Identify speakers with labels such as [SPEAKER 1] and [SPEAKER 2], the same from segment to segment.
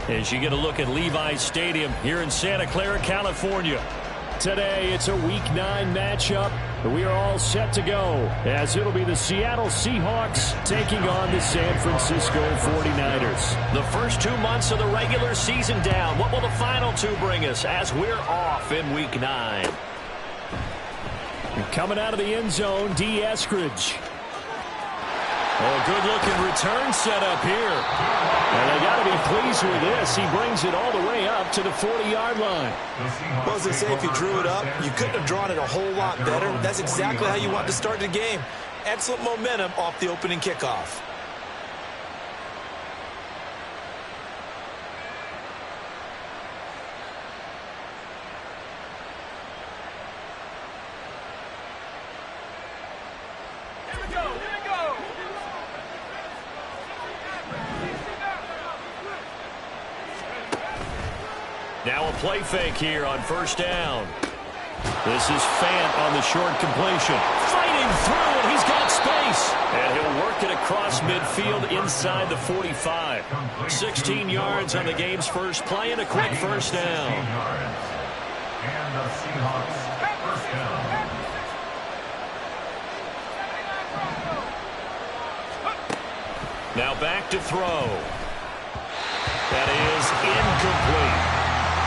[SPEAKER 1] As you get a look at Levi's Stadium here in Santa Clara, California. Today, it's a Week 9 matchup. We are all set to go, as it'll be the Seattle Seahawks taking on the San Francisco 49ers. The first 2 months of the regular season down. What will the final 2 bring us as we're off in Week 9? Coming out of the end zone, D. Eskridge. Oh, good-looking return set up here. And they got to be pleased with this. He brings it all the way up to the 40-yard line.
[SPEAKER 2] Well, as they say, if you drew it up, you couldn't have drawn it a whole lot better. That's exactly how you want to start the game. Excellent momentum off the opening kickoff.
[SPEAKER 1] Now a play fake here on first down. This is Fant on the short completion. Fighting through, and he's got space. And he'll work it across midfield inside the 45. 16 yards on the game's first play and a quick first down.
[SPEAKER 3] And the Seahawks first down.
[SPEAKER 1] Now back to throw. That is incomplete.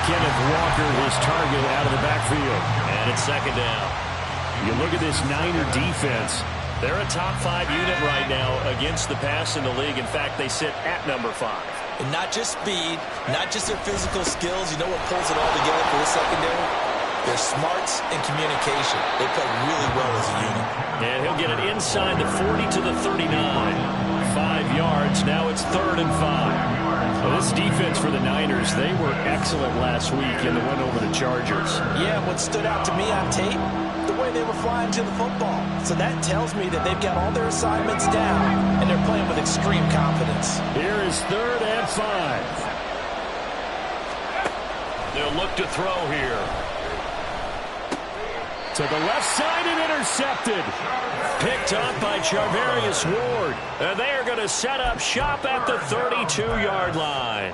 [SPEAKER 1] Kenneth Walker, his target, out of the backfield. And it's second down. You look at this Niner defense. They're a top 5 unit right now against the pass in the league. In fact, they sit at number 5.
[SPEAKER 2] And not just speed, not just their physical skills. You know what pulls it all together for the secondary? Their smarts and communication. They play really well as a unit.
[SPEAKER 1] And he'll get it inside the 40 to the 39. 5 yards. Now it's 3rd and 5. Well, this defense for the Niners, they were excellent last week in the win over the Chargers.
[SPEAKER 2] Yeah, what stood out to me on tape, the way they were flying to the football. So that tells me that they've got all their assignments down, and they're playing with extreme confidence.
[SPEAKER 1] Here is 3rd and 5. They'll look to throw here. To the left side and intercepted. Picked up by Charvarius Ward. And they are going to set up shop at the 32-yard line.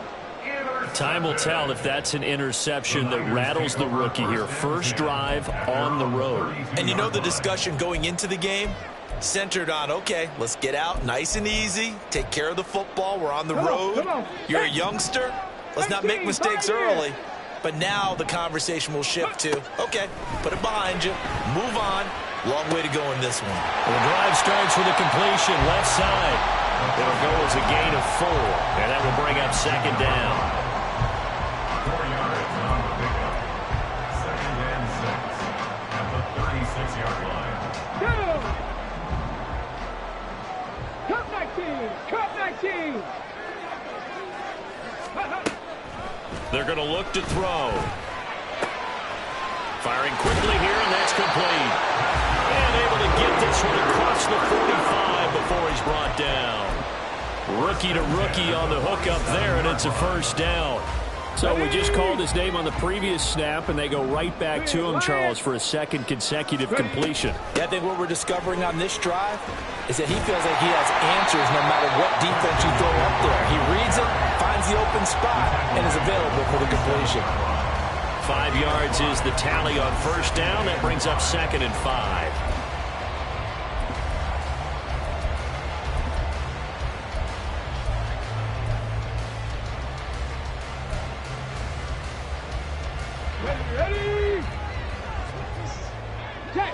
[SPEAKER 1] Time will tell if that's an interception that rattles the rookie here. First drive on the road.
[SPEAKER 2] And you know the discussion going into the game? Centered on, okay, let's get out nice and easy. Take care of the football. We're on the road. You're a youngster. Let's not make mistakes early. But now the conversation will shift to, okay, put it behind you, move on. Long way to go in this one.
[SPEAKER 1] Well, the drive starts with a completion, left side. It'll go as a gain of 4, and that will bring up second down.
[SPEAKER 3] 4 yards on the pickup. 2nd and 6 at the 36-yard line.
[SPEAKER 4] Cut 19! Cut 19!
[SPEAKER 1] They're going to look to throw. Firing quickly here, and that's complete. And able to get this one across the 45 before he's brought down. Rookie to rookie on the hook up there, and it's a first down. So we just called his name on the previous snap, and they go right back to him, Charles, for a second consecutive completion.
[SPEAKER 2] Yeah, I think what we're discovering on this drive is that he feels like he has answers no matter what defense you throw up there. He reads it, finds the open spot, and is available for the completion.
[SPEAKER 1] 5 yards is the tally on first down. That brings up 2nd and 5.
[SPEAKER 4] Ready? Okay,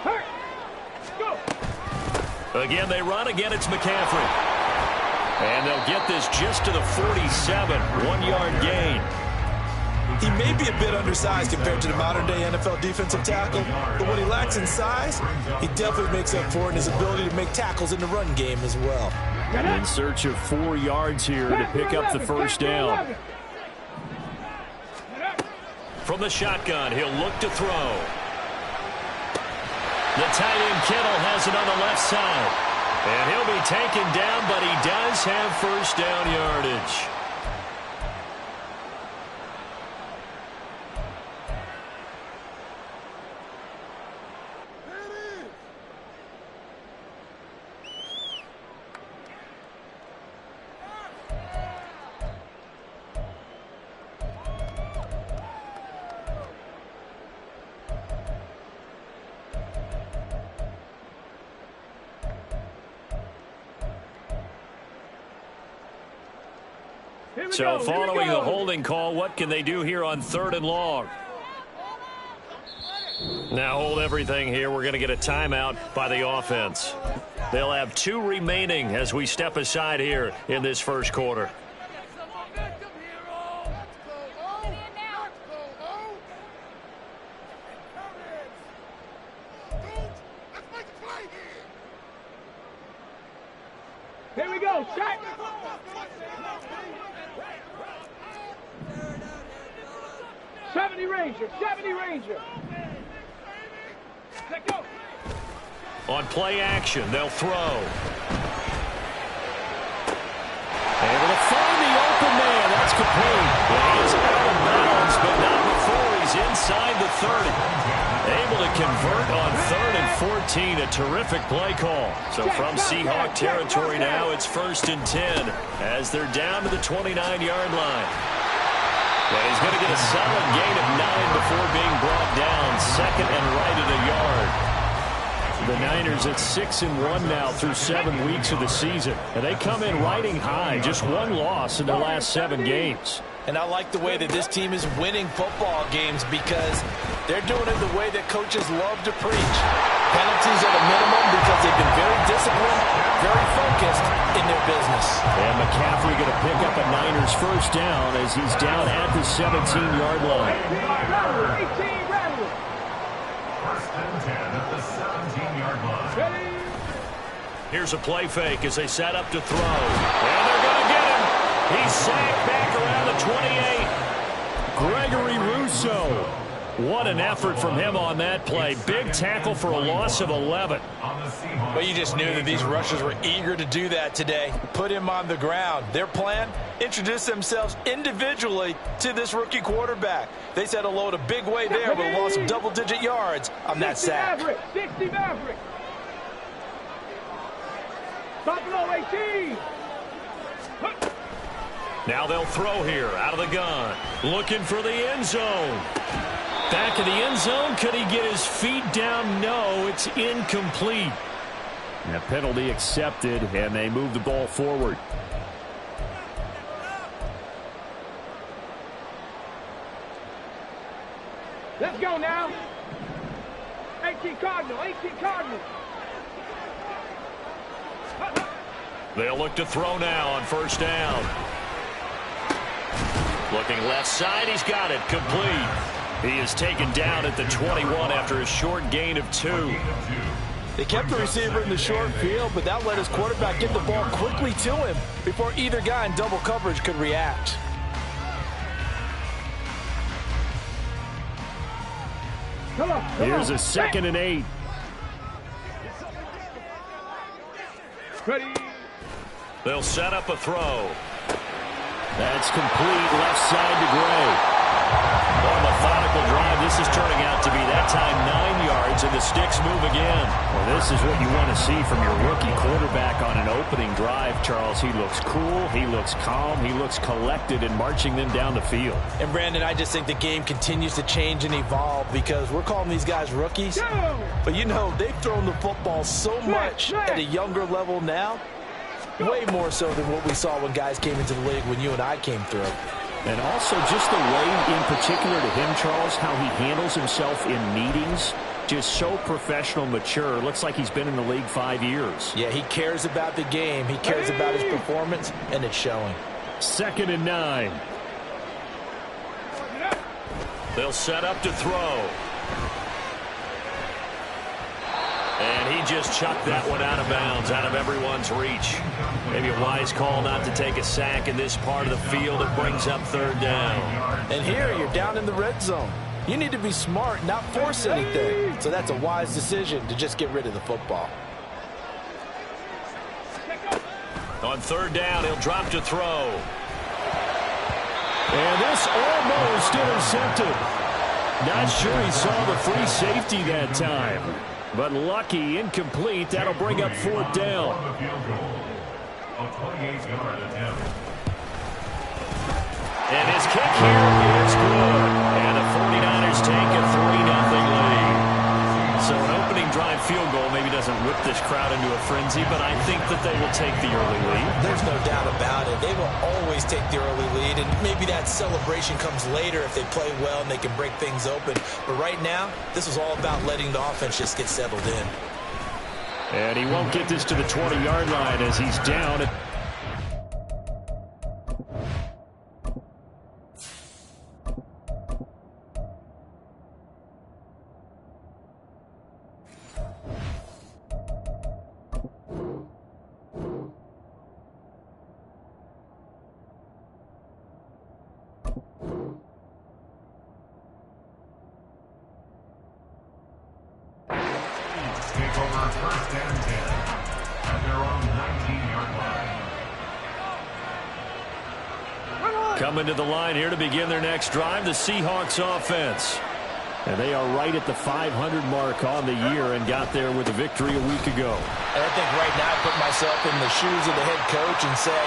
[SPEAKER 4] hurt, go!
[SPEAKER 1] Again, they run. Again, it's McCaffrey. And they'll get this just to the 47. 1-yard gain.
[SPEAKER 2] He may be a bit undersized compared to the modern-day NFL defensive tackle, but when he lacks in size, he definitely makes up for it in his ability to make tackles in the run game as well.
[SPEAKER 1] In search of 4 yards here to pick up the first down. From the shotgun, he'll look to throw. The tight end Kittle has it on the left side. And he'll be taken down, but he does have first down yardage. So following the holding call, what can they do here on 3rd and long? Now hold everything here. We're going to get a timeout by the offense. They'll have 2 remaining as we step aside here in this first quarter.
[SPEAKER 4] Here we go, shot. '70 Ranger, '70 Ranger. Let go.
[SPEAKER 1] On play action, they'll throw. Able to find the open man. That's complete. He's out of bounds, but not before he's inside the 30. Able to convert on 3rd and 14. A terrific play call. So from Seahawk territory now, it's 1st and 10 as they're down to the 29-yard line. But he's going to get a solid gain of 9 before being brought down. 2nd and right at a yard. The Niners at 6-1 now through 7 weeks of the season. And they come in riding high. Just 1 loss in the last 7 games.
[SPEAKER 2] And I like the way that this team is winning football games because they're doing it the way that coaches love to preach. Penalties at a minimum because they've been very disciplined, very focused in their business.
[SPEAKER 1] And McCaffrey going to pick up a Niners first down as he's down at the 17-yard line.
[SPEAKER 4] 18, rattle.
[SPEAKER 3] 1st and 10 at the 17-yard line.
[SPEAKER 4] Ready?
[SPEAKER 1] Here's a play fake as they set up to throw. And they're going to get him. He's sacked back around the 28. Gregory Rousseau. What an effort from him on that play. Big tackle for a loss of 11.
[SPEAKER 2] But you just knew that these rushers were eager to do that today. Put him on the ground. Their plan, introduce themselves individually to this rookie quarterback. They said hello to Big Way there, but lost double-digit yards on that sack.
[SPEAKER 4] 60 Maverick. Buffalo 18.
[SPEAKER 1] Now they'll throw here out of the gun. Looking for the end zone. Back of the end zone. Could he get his feet down? No, it's incomplete. And a penalty accepted, and they move the ball forward.
[SPEAKER 4] Let's go now. 18 Cardinal, 18 Cardinal.
[SPEAKER 1] They'll look to throw now on first down. Looking left side, he's got it, complete. He is taken down at the 21 after a short gain of 2.
[SPEAKER 2] They kept the receiver in the short field, but that let his quarterback get the ball quickly to him before either guy in double coverage could react.
[SPEAKER 4] Come on.
[SPEAKER 1] Here's a 2nd and 8.
[SPEAKER 4] Ready.
[SPEAKER 1] They'll set up a throw. That's complete, left side to Gray. What a methodical drive. This is turning out to be that time 9 yards, and the sticks move again. Well, this is what you want to see from your rookie quarterback on an opening drive, Charles. He looks cool, he looks calm, he looks collected in marching them down the field.
[SPEAKER 2] And, Brandon, I just think the game continues to change and evolve because we're calling these guys rookies. But, you know, they've thrown the football so much at a younger level now, way more so than what we saw when guys came into the league when you and I came through.
[SPEAKER 1] And also just the way in particular to him, Charles, how he handles himself in meetings. Just so professional, mature. Looks like he's been in the league 5 years.
[SPEAKER 2] Yeah, he cares about the game. He cares about his performance, and it's showing.
[SPEAKER 1] 2nd and 9. They'll set up to throw. And he just chucked that one out of bounds, out of everyone's reach. Maybe a wise call not to take a sack in this part of the field. It brings up 3rd down.
[SPEAKER 2] And here you're down in the red zone. You need to be smart, not force anything. So that's a wise decision to just get rid of the football.
[SPEAKER 1] On 3rd down, he'll drop to throw. And this almost intercepted. Not sure he saw the free safety that time. But lucky, incomplete. That'll bring up 4th down.
[SPEAKER 3] A 28-yard attempt.
[SPEAKER 1] And his kick here is good. And the 49ers take a 3-0 lead. So an opening drive field goal maybe doesn't hasn't whipped this crowd into a frenzy, but I think that they will take the early lead.
[SPEAKER 2] There's no doubt about it. They will always take the early lead, and maybe that celebration comes later if they play well and they can break things open. But right now, this is all about letting the offense just get settled in.
[SPEAKER 1] And he won't get this to the 20-yard line as he's down.
[SPEAKER 3] Take over first and 10 at their own 19-yard line.
[SPEAKER 1] Coming to the line here to begin their next drive, the Seahawks offense. And they are right at the 500 mark on the year and got there with a victory a week ago.
[SPEAKER 2] And I think right now I put myself in the shoes of the head coach and say,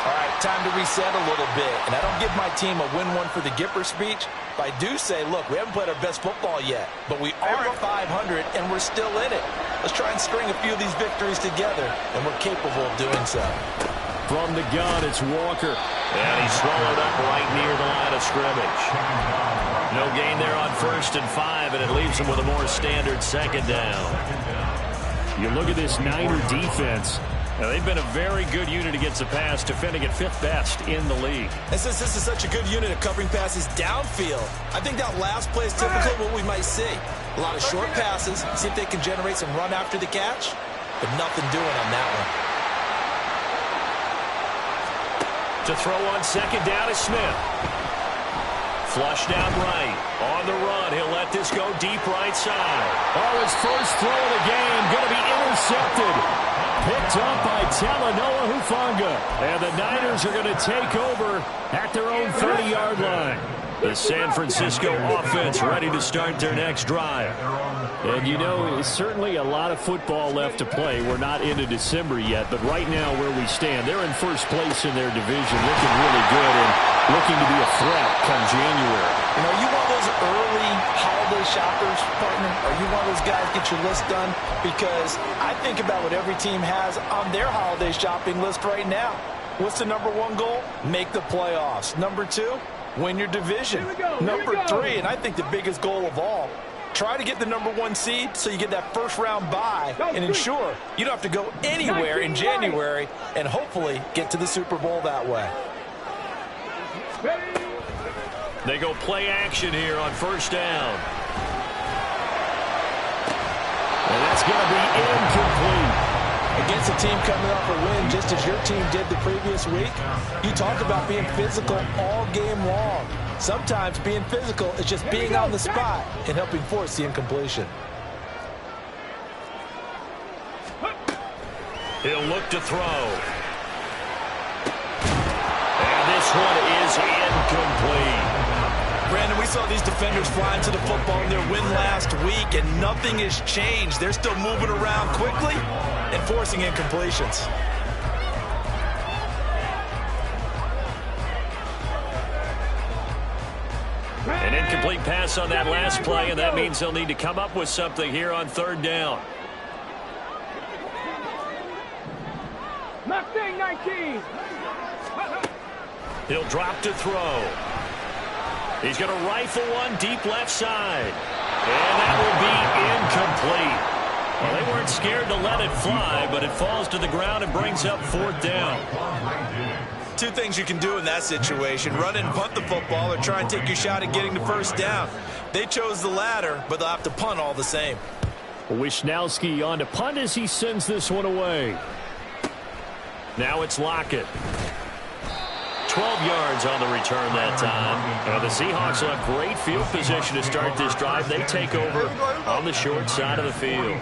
[SPEAKER 2] all right, time to reset a little bit. And I don't give my team a win one for the Gipper speech, but I do say, look, we haven't played our best football yet, but we are at 500 and we're still in it. Let's try and string a few of these victories together, and we're capable of doing so.
[SPEAKER 1] From the gun, it's Walker. And he's swallowed up right near the line of scrimmage. No gain there on 1st and 5, and it leaves him with a more standard second down. You look at this Niner defense. Now, they've been a very good unit against the pass, defending at 5th best in the league.
[SPEAKER 2] And since this is such a good unit of covering passes downfield, I think that last play is typically what we might see. A lot of short passes, see if they can generate some run after the catch, but nothing doing on that one.
[SPEAKER 1] To throw on second down is Smith. Flush down right. On the run, he'll let this go deep right side. Oh, his first throw of the game going to be intercepted. Picked up by Talanoa Hufanga. And the Niners are going to take over at their own 30-yard line. The San Francisco offense ready to start their next drive. And you know, certainly a lot of football left to play. We're not into December yet, but right now where we stand, they're in first place in their division, looking really good and looking to be a threat come January.
[SPEAKER 2] You know, you one of those early holiday shoppers, partner? Are you one of those guys get your list done? Because I think about what every team has on their holiday shopping list right now. What's the number one goal? Make the playoffs. Number two, win your division. Number three, and I think the biggest goal of all, try to get the number one seed so you get that first round bye and ensure you don't have to go anywhere in January and hopefully get to the Super Bowl that way.
[SPEAKER 1] They go play action here on first down. And that's going to be incomplete.
[SPEAKER 2] Against a team coming off a win just as your team did the previous week, you talk about being physical all game long. Sometimes being physical is just being on the spot and helping force the incompletion.
[SPEAKER 1] He'll look to throw. And this one is incomplete.
[SPEAKER 2] Brandon, we saw these defenders fly into the football in their win last week, and nothing has changed. They're still moving around quickly and forcing incompletions.
[SPEAKER 1] An incomplete pass on that last play, and that means they'll need to come up with something here on third down.
[SPEAKER 4] Mustang 19.
[SPEAKER 1] He'll drop to throw. He's going to rifle one deep left side. And that will be incomplete. Well, they weren't scared to let it fly, but it falls to the ground and brings up fourth down.
[SPEAKER 2] Two things you can do in that situation: run and punt the football, or try and take your shot at getting the first down. They chose the latter, but they'll have to punt all the same.
[SPEAKER 1] Wisnowski on to punt as he sends this one away. Now it's Lockett. 12 yards on the return that time. And the Seahawks will have great field position to start this drive. They take over on the short side of the field.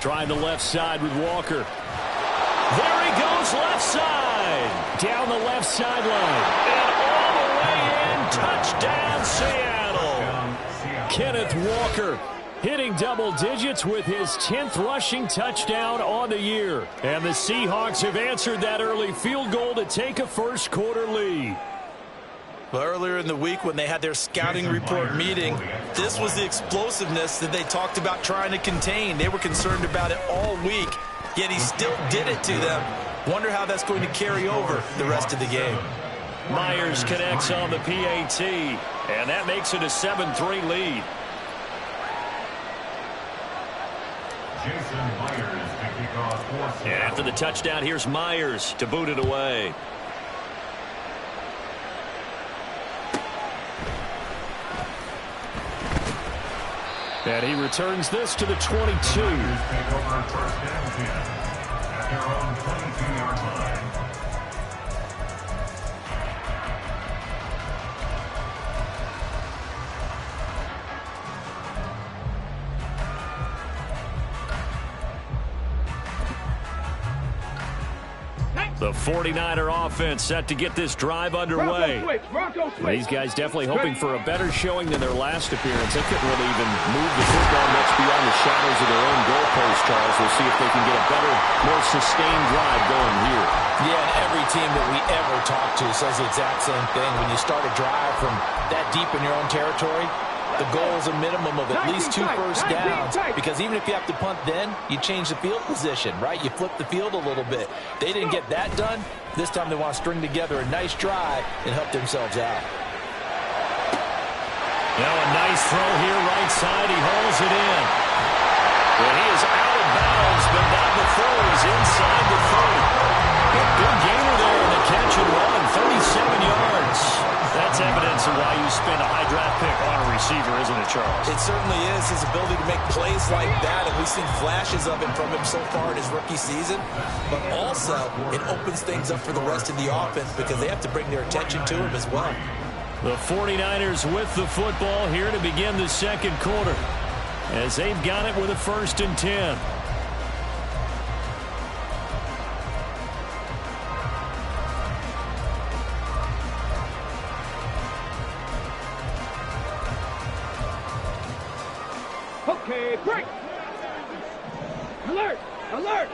[SPEAKER 1] Trying the left side with Walker. There he goes, left side. Down the left sideline. And all the way in. Touchdown, Seattle. Kenneth Walker hitting double digits with his 10th rushing touchdown on the year. And the Seahawks have answered that early field goal to take a first quarter lead.
[SPEAKER 2] Well, earlier in the week when they had their scouting report meeting, This was the explosiveness that they talked about trying to contain. They were concerned about it all week, yet he still did it to them. Wonder how that's going to carry over the rest of the game.
[SPEAKER 1] Myers connects on the PAT, and that makes it a 7-3 lead.
[SPEAKER 3] Jason Myers to kick off for Seattle.
[SPEAKER 1] And after the touchdown, here's Myers to boot it away. And he returns this to the 22.
[SPEAKER 3] Myers take over first and 10 at their own 22-yard line.
[SPEAKER 1] The 49er offense set to get this drive underway. These guys definitely hoping for a better showing than their last appearance. They couldn't really even move the football much beyond the shadows of their own goalpost, Charles. We'll see if they can get a better, more sustained drive going here.
[SPEAKER 2] Yeah, and every team that we ever talk to says the exact same thing. When you start a drive from that deep in your own territory, the goal is a minimum of at least 2 first downs, because even if you have to punt then, you change the field position, right? You flip the field a little bit. They didn't get that done. This time they want to string together a nice drive and help themselves out.
[SPEAKER 1] Now a nice throw here, right side. He holds it in. And he is out of bounds, but not before he's inside the 30. A big gainer there in the catch and run, 37 yards. That's evidence of why you spend a high draft pick on a receiver, isn't it, Charles?
[SPEAKER 2] It certainly is. His ability to make plays like that, and we've seen flashes of it from him so far in his rookie season. But also, it opens things up for the rest of the offense because they have to bring their attention to him as well.
[SPEAKER 1] The 49ers with the football here to begin the second quarter, as they've got it with a 1st and 10.
[SPEAKER 4] Okay, break. Alert! Alert!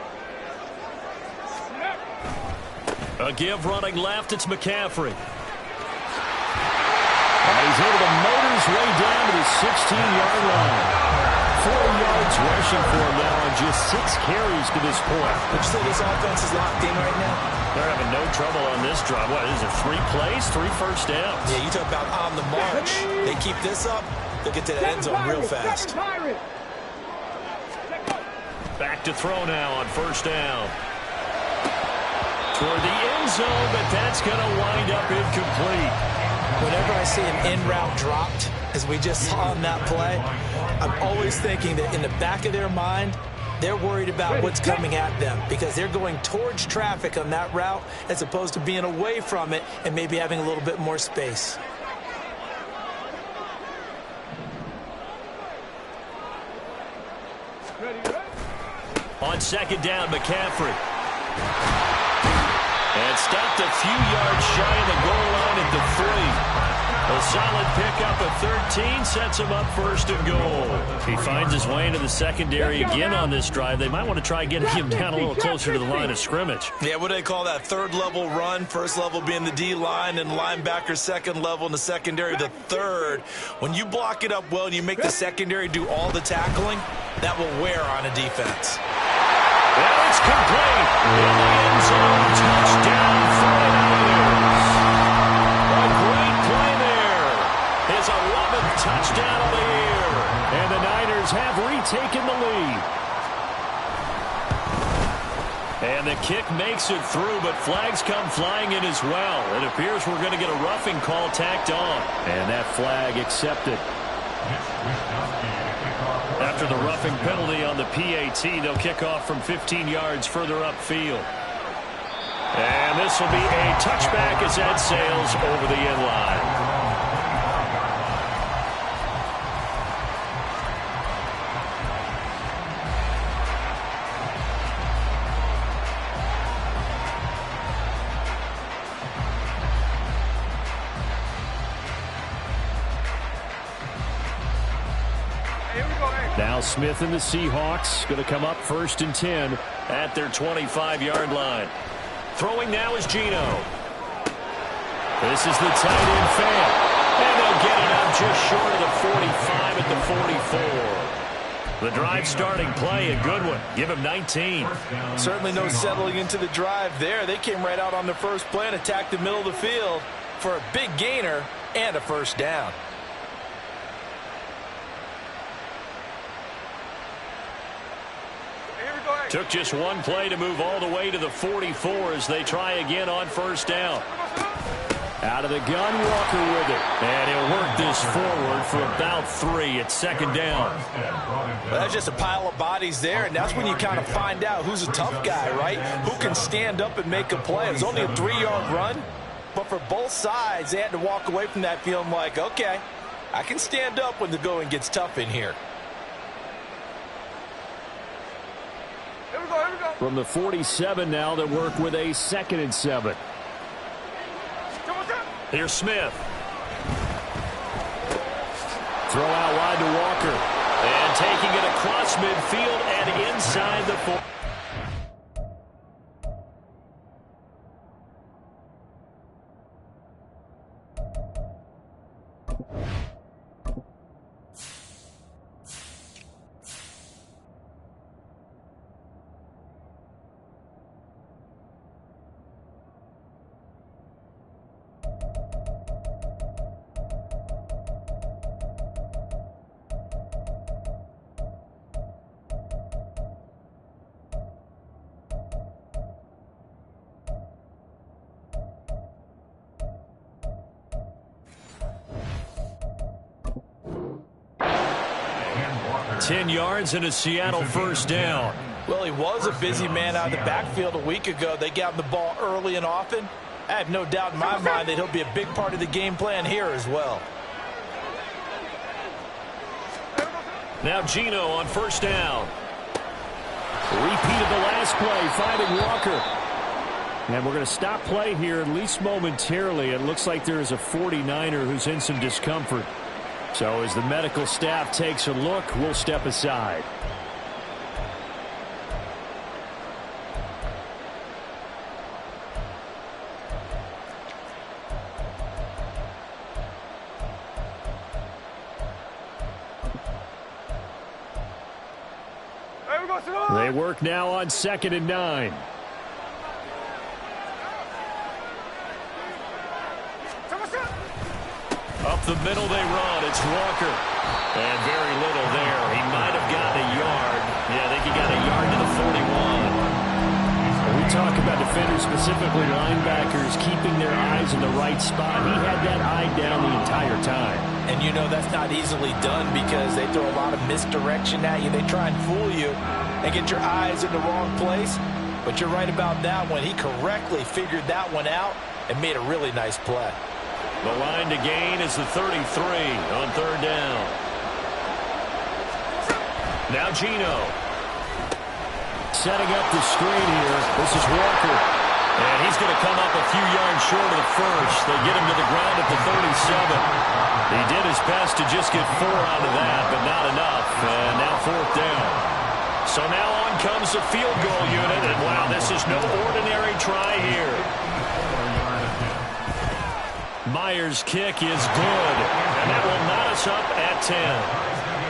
[SPEAKER 1] A give running left, it's McCaffrey. And he's able to motor his way down to the 16-yard line. 4 yards rushing for him now on just 6 carries to this point.
[SPEAKER 2] Would you say this offense is locked in right now?
[SPEAKER 1] They're having no trouble on this drive. What is it, 3 plays, 3 first downs?
[SPEAKER 2] Yeah, you talk about on the march. They keep this up, they'll get to the end zone real fast.
[SPEAKER 1] Back to throw now on 1st down. Toward the end zone, but that's going to wind up incomplete.
[SPEAKER 2] Whenever I see an in route dropped, as we just saw on that play, I'm always thinking that in the back of their mind, they're worried about what's coming at them because they're going towards traffic on that route as opposed to being away from it and maybe having a little bit more space.
[SPEAKER 1] On 2nd down, McCaffrey. And stopped a few yards shy of the goal line at the 3. A solid pickup of 13 sets him up 1st and goal. He finds his way into the secondary again on this drive. They might want to try getting him down a little closer to the line of scrimmage.
[SPEAKER 2] Yeah, what do they call that? 3rd level run, 1st level being the D-line, and linebacker 2nd level in the secondary, the 3rd. When you block it up well and you make the secondary do all the tackling, that will wear on a defense.
[SPEAKER 1] And it's complete. In the end zone, touchdown 49ers. A great play there. His 11th touchdown of the year. And the Niners have retaken the lead. And the kick makes it through, but flags come flying in as well. It appears we're going to get a roughing call tacked on. And that flag accepted. After the roughing penalty on the PAT, they'll kick off from 15 yards further upfield. And this will be a touchback as that sails over the end line. Now Smith and the Seahawks going to come up 1st and 10 at their 25-yard line. Throwing now is Geno. This is the tight end fan. And they'll get it up just short of the 45 at the 44. The drive starting play, a good one. Give him 19.
[SPEAKER 2] Certainly no settling into the drive there. They came right out on the first play and attacked the middle of the field for a big gainer and a first down.
[SPEAKER 1] Took just one play to move all the way to the 44 as they try again on first down. Out of the gun, Walker with it. And he'll work this forward for about 3 at second down.
[SPEAKER 2] Well, that's just a pile of bodies there, and that's when you kind of find out who's a tough guy, right? Who can stand up and make a play. It was only a 3-yard run, but for both sides, they had to walk away from that feeling like, okay, I can stand up when the going gets tough in here.
[SPEAKER 1] From the 47 now, they work with a 2nd and 7. Here's Smith. Throw out wide to Walker. And taking it across midfield and inside the 4.
[SPEAKER 3] Walker.
[SPEAKER 1] 10 yards and a Seattle first down.
[SPEAKER 2] Well, he was a busy man out of the backfield a week ago. They got him the ball early and often. I have no doubt in my mind that he'll be a big part of the game plan here as well.
[SPEAKER 1] Now Gino on first down. Repeat of the last play, finding Walker. And we're going to stop play here, at least momentarily. It looks like there is a 49er who's in some discomfort. So as the medical staff takes a look, we'll step aside. They work now on 2nd and 9. Up the middle they run. It's Walker. And very little there. He might have gotten a yard. Yeah, I think he got a yard to the 41. When we talk about defenders, specifically linebackers, keeping their eyes in the right spot, he had that eye down the entire time.
[SPEAKER 2] And you know that's not easily done because they throw a lot of misdirection at you. They try and fool you and get your eyes in the wrong place. But you're right about that one. He correctly figured that one out and made a really nice play.
[SPEAKER 1] The line to gain is the 33 on third down. Now Gino. Setting up the screen here. This is Walker. And he's going to come up a few yards short of the first. They get him to the ground at the 37. He did his best to just get 4 out of that, but not enough. And now fourth down. So now on comes the field goal unit. And wow, this is no ordinary try here. Myers' kick is good, and that will knot us up at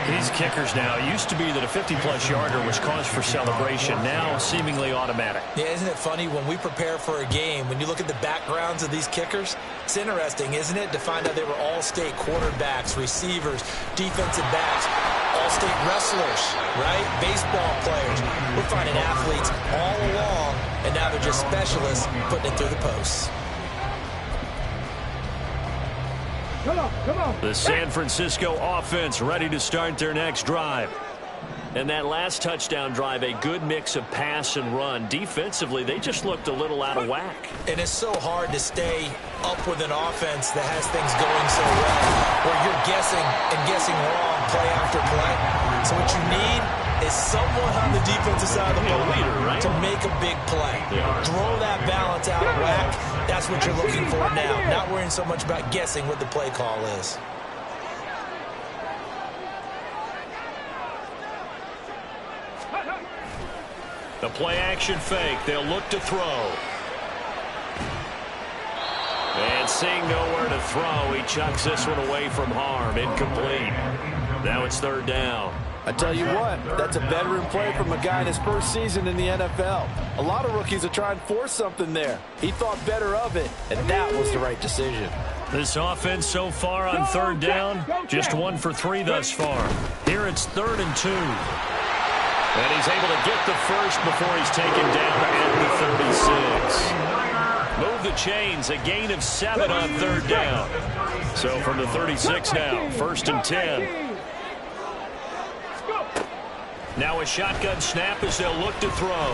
[SPEAKER 1] 10. These kickers now, it used to be that a 50-plus yarder was cause for celebration, now seemingly automatic.
[SPEAKER 2] Yeah, isn't it funny when we prepare for a game, when you look at the backgrounds of these kickers, it's interesting, isn't it, to find out they were all-state quarterbacks, receivers, defensive backs, all-state wrestlers, right? Baseball players. We're finding athletes all along, and now they're just specialists putting it through the posts.
[SPEAKER 4] Come on.
[SPEAKER 1] The San Francisco offense ready to start their next drive. And that last touchdown drive, a good mix of pass and run. Defensively, they just looked a little out of whack.
[SPEAKER 2] And it's so hard to stay up with an offense that has things going so well, where you're guessing and guessing wrong play after play. So what you need is someone on the defensive side of the ball
[SPEAKER 1] right?
[SPEAKER 2] to make a big play. Throw that balance out of whack. That's what you're looking for now. Not worrying so much about guessing what the play call is.
[SPEAKER 1] The play-action fake. They'll look to throw. And Seeing nowhere to throw, he chucks this one away from harm. Incomplete. Now it's third down.
[SPEAKER 2] I tell you what, that's a veteran play from a guy in his first season in the NFL. A lot of rookies are trying to force something there. He thought better of it, and that was the right decision.
[SPEAKER 1] This offense so far on third down, just 1 for 3 thus far. Here it's 3rd and 2. And he's able to get the first before he's taken down at the 36. Move the chains, a gain of 7 on third down. So from the 36 now, 1st and 10. Now a shotgun snap as they'll look to throw.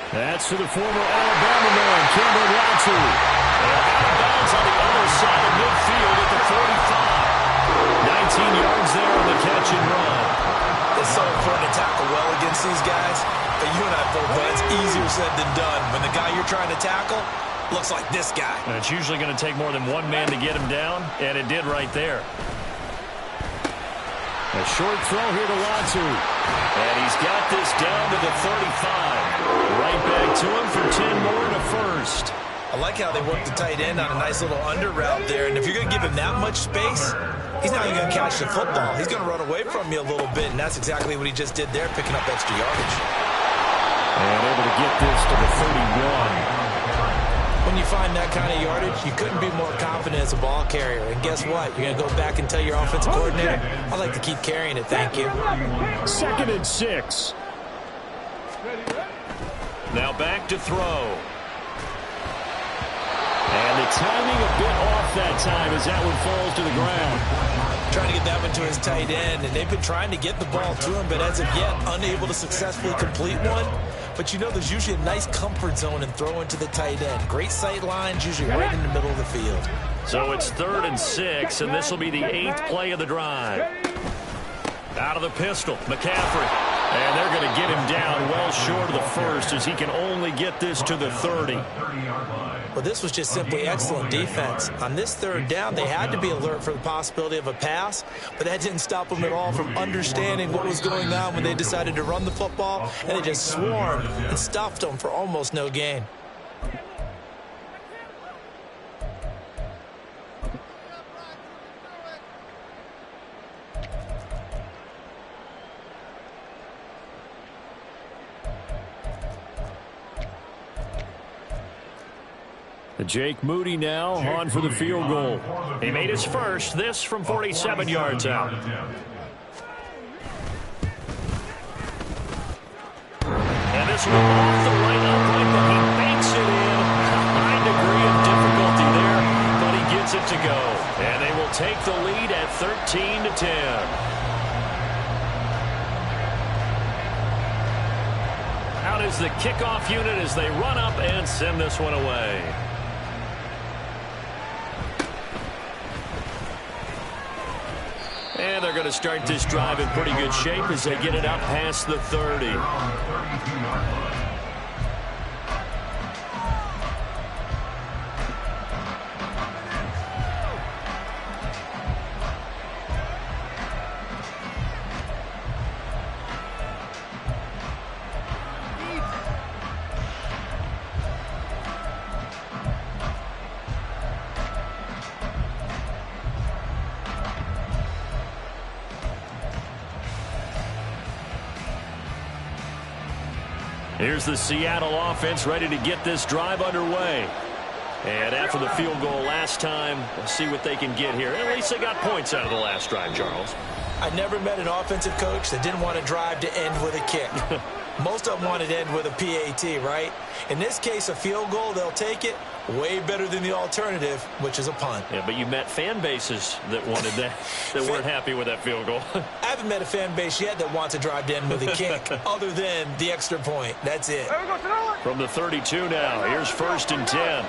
[SPEAKER 1] That's to the former Alabama man, Cameron Watson. And out of bounds on the other side of midfield at the 45. 19 yards there on the catch and run.
[SPEAKER 2] It's so important to tackle well against these guys. But you and I both know it's easier said than done. When the guy you're trying to tackle looks like this guy.
[SPEAKER 1] And it's usually going to take more than one man to get him down, and it did right there. A short throw here to Latu. And he's got this down to the 35. Right back to him for 10 more and a first.
[SPEAKER 2] I like how they work the tight end on a nice little under route there. And if you're going to give him that much space, he's not even going to catch the football. He's going to run away from you a little bit, and that's exactly what he just did there, picking up extra yardage.
[SPEAKER 1] And able to get this to the 31.
[SPEAKER 2] When you find that kind of yardage, you couldn't be more confident as a ball carrier. And guess what? You're going to go back and tell your offensive coordinator, I'd like to keep carrying it, thank you.
[SPEAKER 1] 2nd and 6. Now back to throw. And the timing a bit off that time as that one falls to the ground.
[SPEAKER 2] Trying to get that one to his tight end, and they've been trying to get the ball to him, but as of yet, unable to successfully complete one. But you know there's usually a nice comfort zone in throwing to the tight end. Great sight lines, usually right in the middle of the field.
[SPEAKER 1] So it's 3rd and 6, and this will be the 8th play of the drive. Out of the pistol, McCaffrey. And they're going to get him down well short of the first as he can only get this to the 30.
[SPEAKER 2] Well, this was just simply excellent defense. On this 3rd down, they had to be alert for the possibility of a pass, but that didn't stop them at all from understanding what was going on when they decided to run the football, and they just swarmed and stuffed them for almost no gain.
[SPEAKER 1] Jake Moody now on for the field goal. He made his first, this from 47 yards out. And this one off the right upright, but he banks it in. A high degree of difficulty there, but he gets it to go. And they will take the lead at 13-10. Out is the kickoff unit as they run up and send this one away. And they're going to start this drive in pretty good shape as they get it up past the 30. Here's the Seattle offense ready to get this drive underway. And after the field goal last time, we'll see what they can get here. At least they got points out of the last drive, Charles.
[SPEAKER 2] I never met an offensive coach that didn't want to drive to end with a kick. Most of them wanted to end with a PAT, right? In this case, a field goal, they'll take it. Way better than the alternative, which is a punt.
[SPEAKER 1] Yeah, but you met fan bases that wanted that, that weren't happy with that field goal.
[SPEAKER 2] I haven't met a fan base yet that wants to drive to end with a kick, other than the extra point. That's it.
[SPEAKER 1] From the 32 now, here's 1st and 10.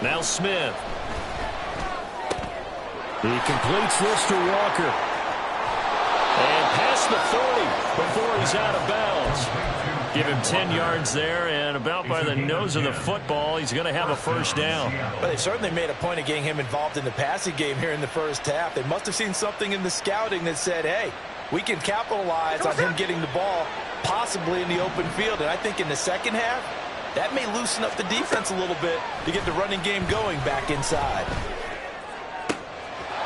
[SPEAKER 1] Now Smith. He completes this to Walker. And past the 40 before he's out of bounds. Give him 10 yards there, and about by the nose of the football, he's going to have a first down.
[SPEAKER 2] But they certainly made a point of getting him involved in the passing game here in the first half. They must have seen something in the scouting that said, hey, we can capitalize on him getting the ball possibly in the open field. And I think in the second half, That may loosen up the defense a little bit to get the running game going back inside.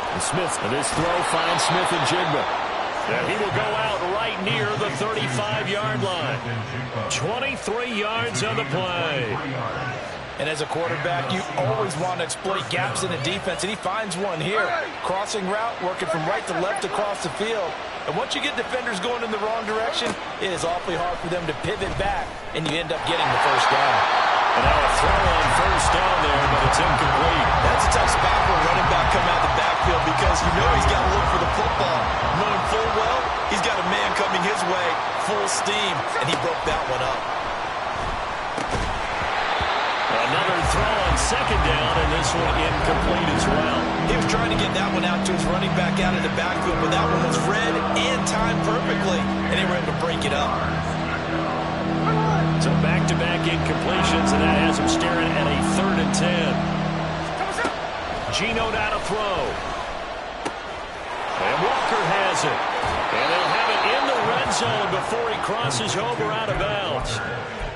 [SPEAKER 1] And Smith, and this throw finds Smith and Jigba. And he will go out right near the 35-yard line. 23 yards on the play.
[SPEAKER 2] And as a quarterback, you always want to exploit gaps in the defense, and he finds one here. Crossing route, working from right to left across the field. And once you get defenders going in the wrong direction, it is awfully hard for them to pivot back, and you end up getting the first down.
[SPEAKER 1] And now a throw on first down there, but it's incomplete.
[SPEAKER 2] That's a tough spot for a running back coming out of the backfield because you know he's got to look for the football. Knowing full well, he's got a man coming his way, full steam, and he broke that one up.
[SPEAKER 1] Another throw on second down, and this one incomplete as well.
[SPEAKER 2] He was trying to get that one out to his running back out of the backfield, but that one was read and timed perfectly, and they were able to break it up.
[SPEAKER 1] So back-to-back incompletions, and that has him staring at a 3rd and 10. Geno now to throw. And Walker has it. And they'll have it in the red zone before he crosses over out of bounds.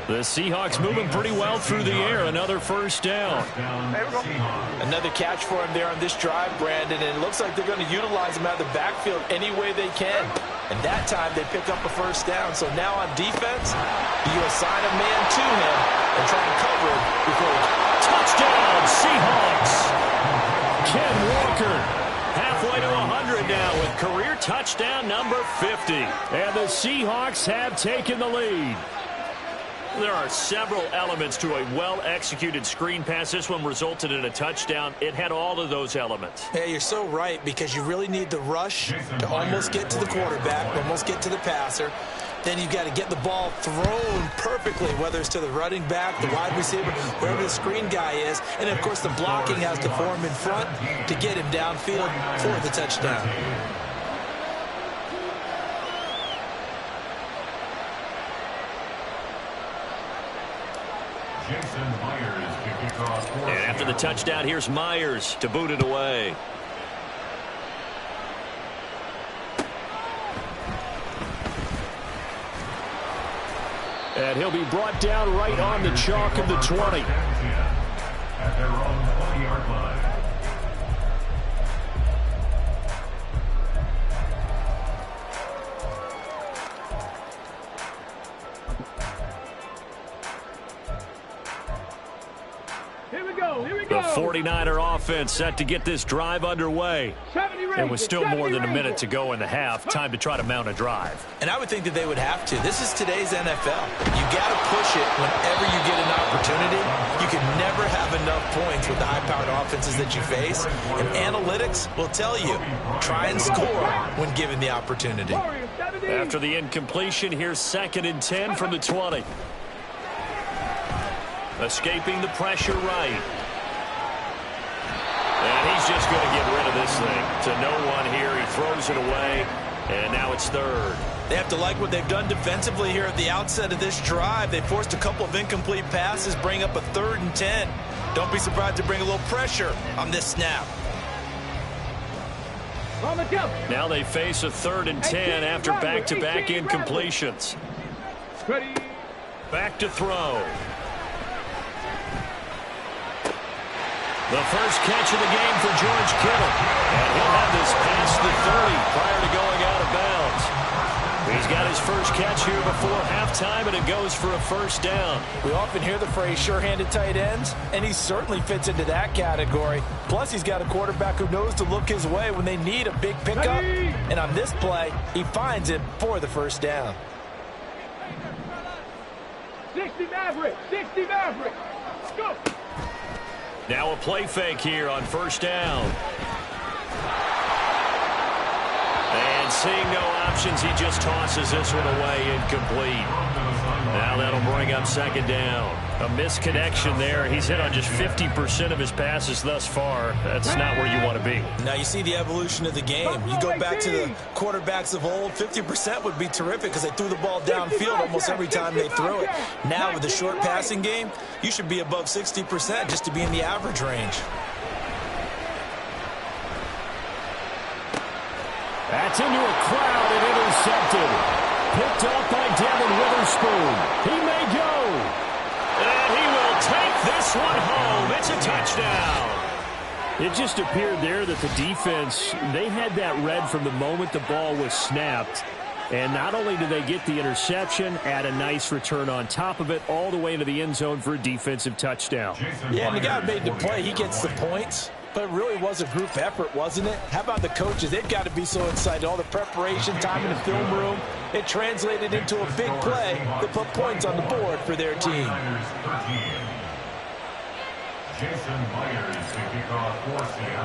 [SPEAKER 1] The Seahawks moving pretty well through the air. Another first down.
[SPEAKER 2] Another catch for him there on this drive, Brandon, and it looks like they're going to utilize him out of the backfield any way they can. And that time they pick up a first down. So now on defense, you assign a man to him and try and cover him before he...
[SPEAKER 1] Touchdown, Seahawks! Ken Walker halfway to 100 now with career touchdown number 50. And the Seahawks have taken the lead. There are several elements to a well-executed screen pass. This one resulted in a touchdown. It had all of those elements.
[SPEAKER 2] Yeah, you're so right, because you really need the rush to almost get to the quarterback, almost get to the passer. Then you've got to get the ball thrown perfectly, whether it's to the running back, the wide receiver, wherever the screen guy is. And, of course, the blocking has to form in front to get him downfield for the touchdown.
[SPEAKER 1] And after the touchdown, here's Myers to boot it away. And he'll be brought down right on the chalk of the 20.
[SPEAKER 3] At their own 20-yard line.
[SPEAKER 1] The 49er offense set to get this drive underway. And with still more than a minute to go in the half, time to try to mount a drive.
[SPEAKER 2] And I would think that they would have to. This is today's NFL. You got to push it whenever you get an opportunity. You can never have enough points with the high-powered offenses that you face. And analytics will tell you, try and score when given the opportunity.
[SPEAKER 1] After the incompletion, here's 2nd and 10 from the 20. Escaping the pressure right. And he's just going to get rid of this thing. To no one here. He throws it away. And now it's 3rd.
[SPEAKER 2] They have to like what they've done defensively here at the outset of this drive. They forced a couple of incomplete passes, bring up a 3rd and 10. Don't be surprised to bring a little pressure on this snap.
[SPEAKER 1] Now they face a 3rd and 10 after back-to-back incompletions. Back to throw. The first catch of the game for George Kittle. And he'll have this past the 30 prior to going out of bounds. He's got his first catch here before halftime, and it goes for a first down.
[SPEAKER 2] We often hear the phrase sure-handed tight ends, and he certainly fits into that category. Plus, he's got a quarterback who knows to look his way when they need a big pickup. And on this play, he finds it for the first down.
[SPEAKER 4] 60 Maverick! 60 Maverick! Go!
[SPEAKER 1] Now a play fake here on first down. And seeing no options, he just tosses this one away, incomplete. Now that'll bring up 2nd down. A misconnection there. He's hit on just 50% of his passes thus far. That's not where you want to be.
[SPEAKER 2] Now you see the evolution of the game. You go back to the quarterbacks of old, 50% would be terrific because they threw the ball downfield almost every time they threw it. Now with the short passing game, you should be above 60% just to be in the average range.
[SPEAKER 1] That's into a crowd and intercepted. Picked up by Devin Witherspoon. He may go. And This one home. It's a touchdown. It just appeared there that the defense, they had that read from the moment the ball was snapped. And not only did they get the interception, add a nice return on top of it, all the way into the end zone for a defensive touchdown.
[SPEAKER 2] Yeah, and the guy made the play. He gets the points. But it really was a group effort, wasn't it? How about the coaches? They've got to be so excited. All the preparation time in the film room, it translated into a big play that put points on the board for their team.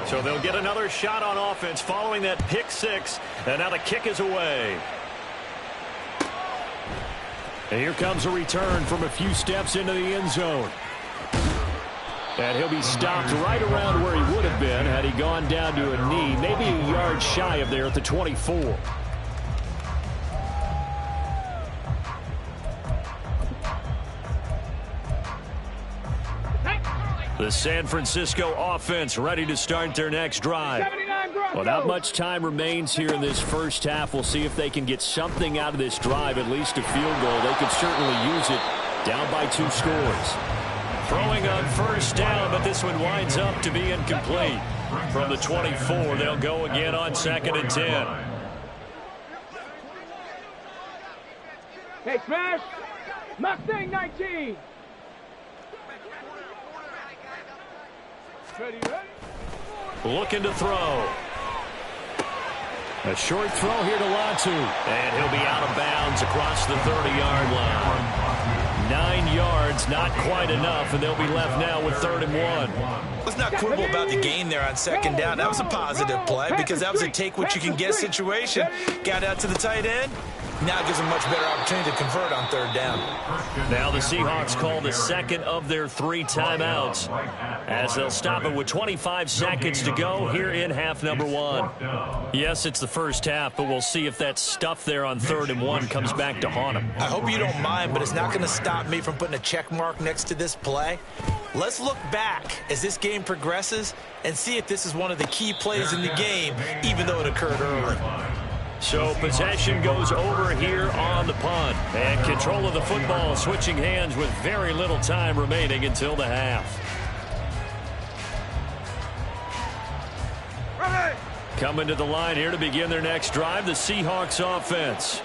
[SPEAKER 1] So they'll get another shot on offense following that pick six. And now the kick is away. And here comes a return from a few steps into the end zone. And he'll be stopped right around where he would have been had he gone down to a knee, maybe a yard shy of there at the 24. The San Francisco offense ready to start their next drive. Well, not much time remains here in this first half. We'll see if they can get something out of this drive, at least a field goal. They could certainly use it, down by 2 scores. Throwing on first down, but this one winds up to be incomplete. From the 24, they'll go again on 2nd and 10.
[SPEAKER 4] Hey, Smash! Mustang 19! Ready?
[SPEAKER 1] Looking to throw. A short throw here to Latu. And he'll be out of bounds across the 30-yard line. 9 yards, not quite enough, and they'll be left now with 3rd and 1.
[SPEAKER 2] Let's not quibble about the gain there on 2nd down. That was a positive play because that was a take-what-you-can-get situation. Got out to the tight end. Now it gives them a much better opportunity to convert on 3rd down.
[SPEAKER 1] Now the Seahawks call the second of their 3 timeouts as they'll stop it with 25 seconds to go here in half number 1. Yes, it's the first half, but we'll see if that stuff there on 3rd and 1 comes back to haunt them.
[SPEAKER 2] I hope you don't mind, but it's not going to stop me from putting a check mark next to this play. Let's look back as this game progresses and see if this is one of the key plays in the game, even though it occurred early.
[SPEAKER 1] So possession goes over here on the punt. And control of the football switching hands with very little time remaining until the half. Coming to the line here to begin their next drive, the Seahawks offense.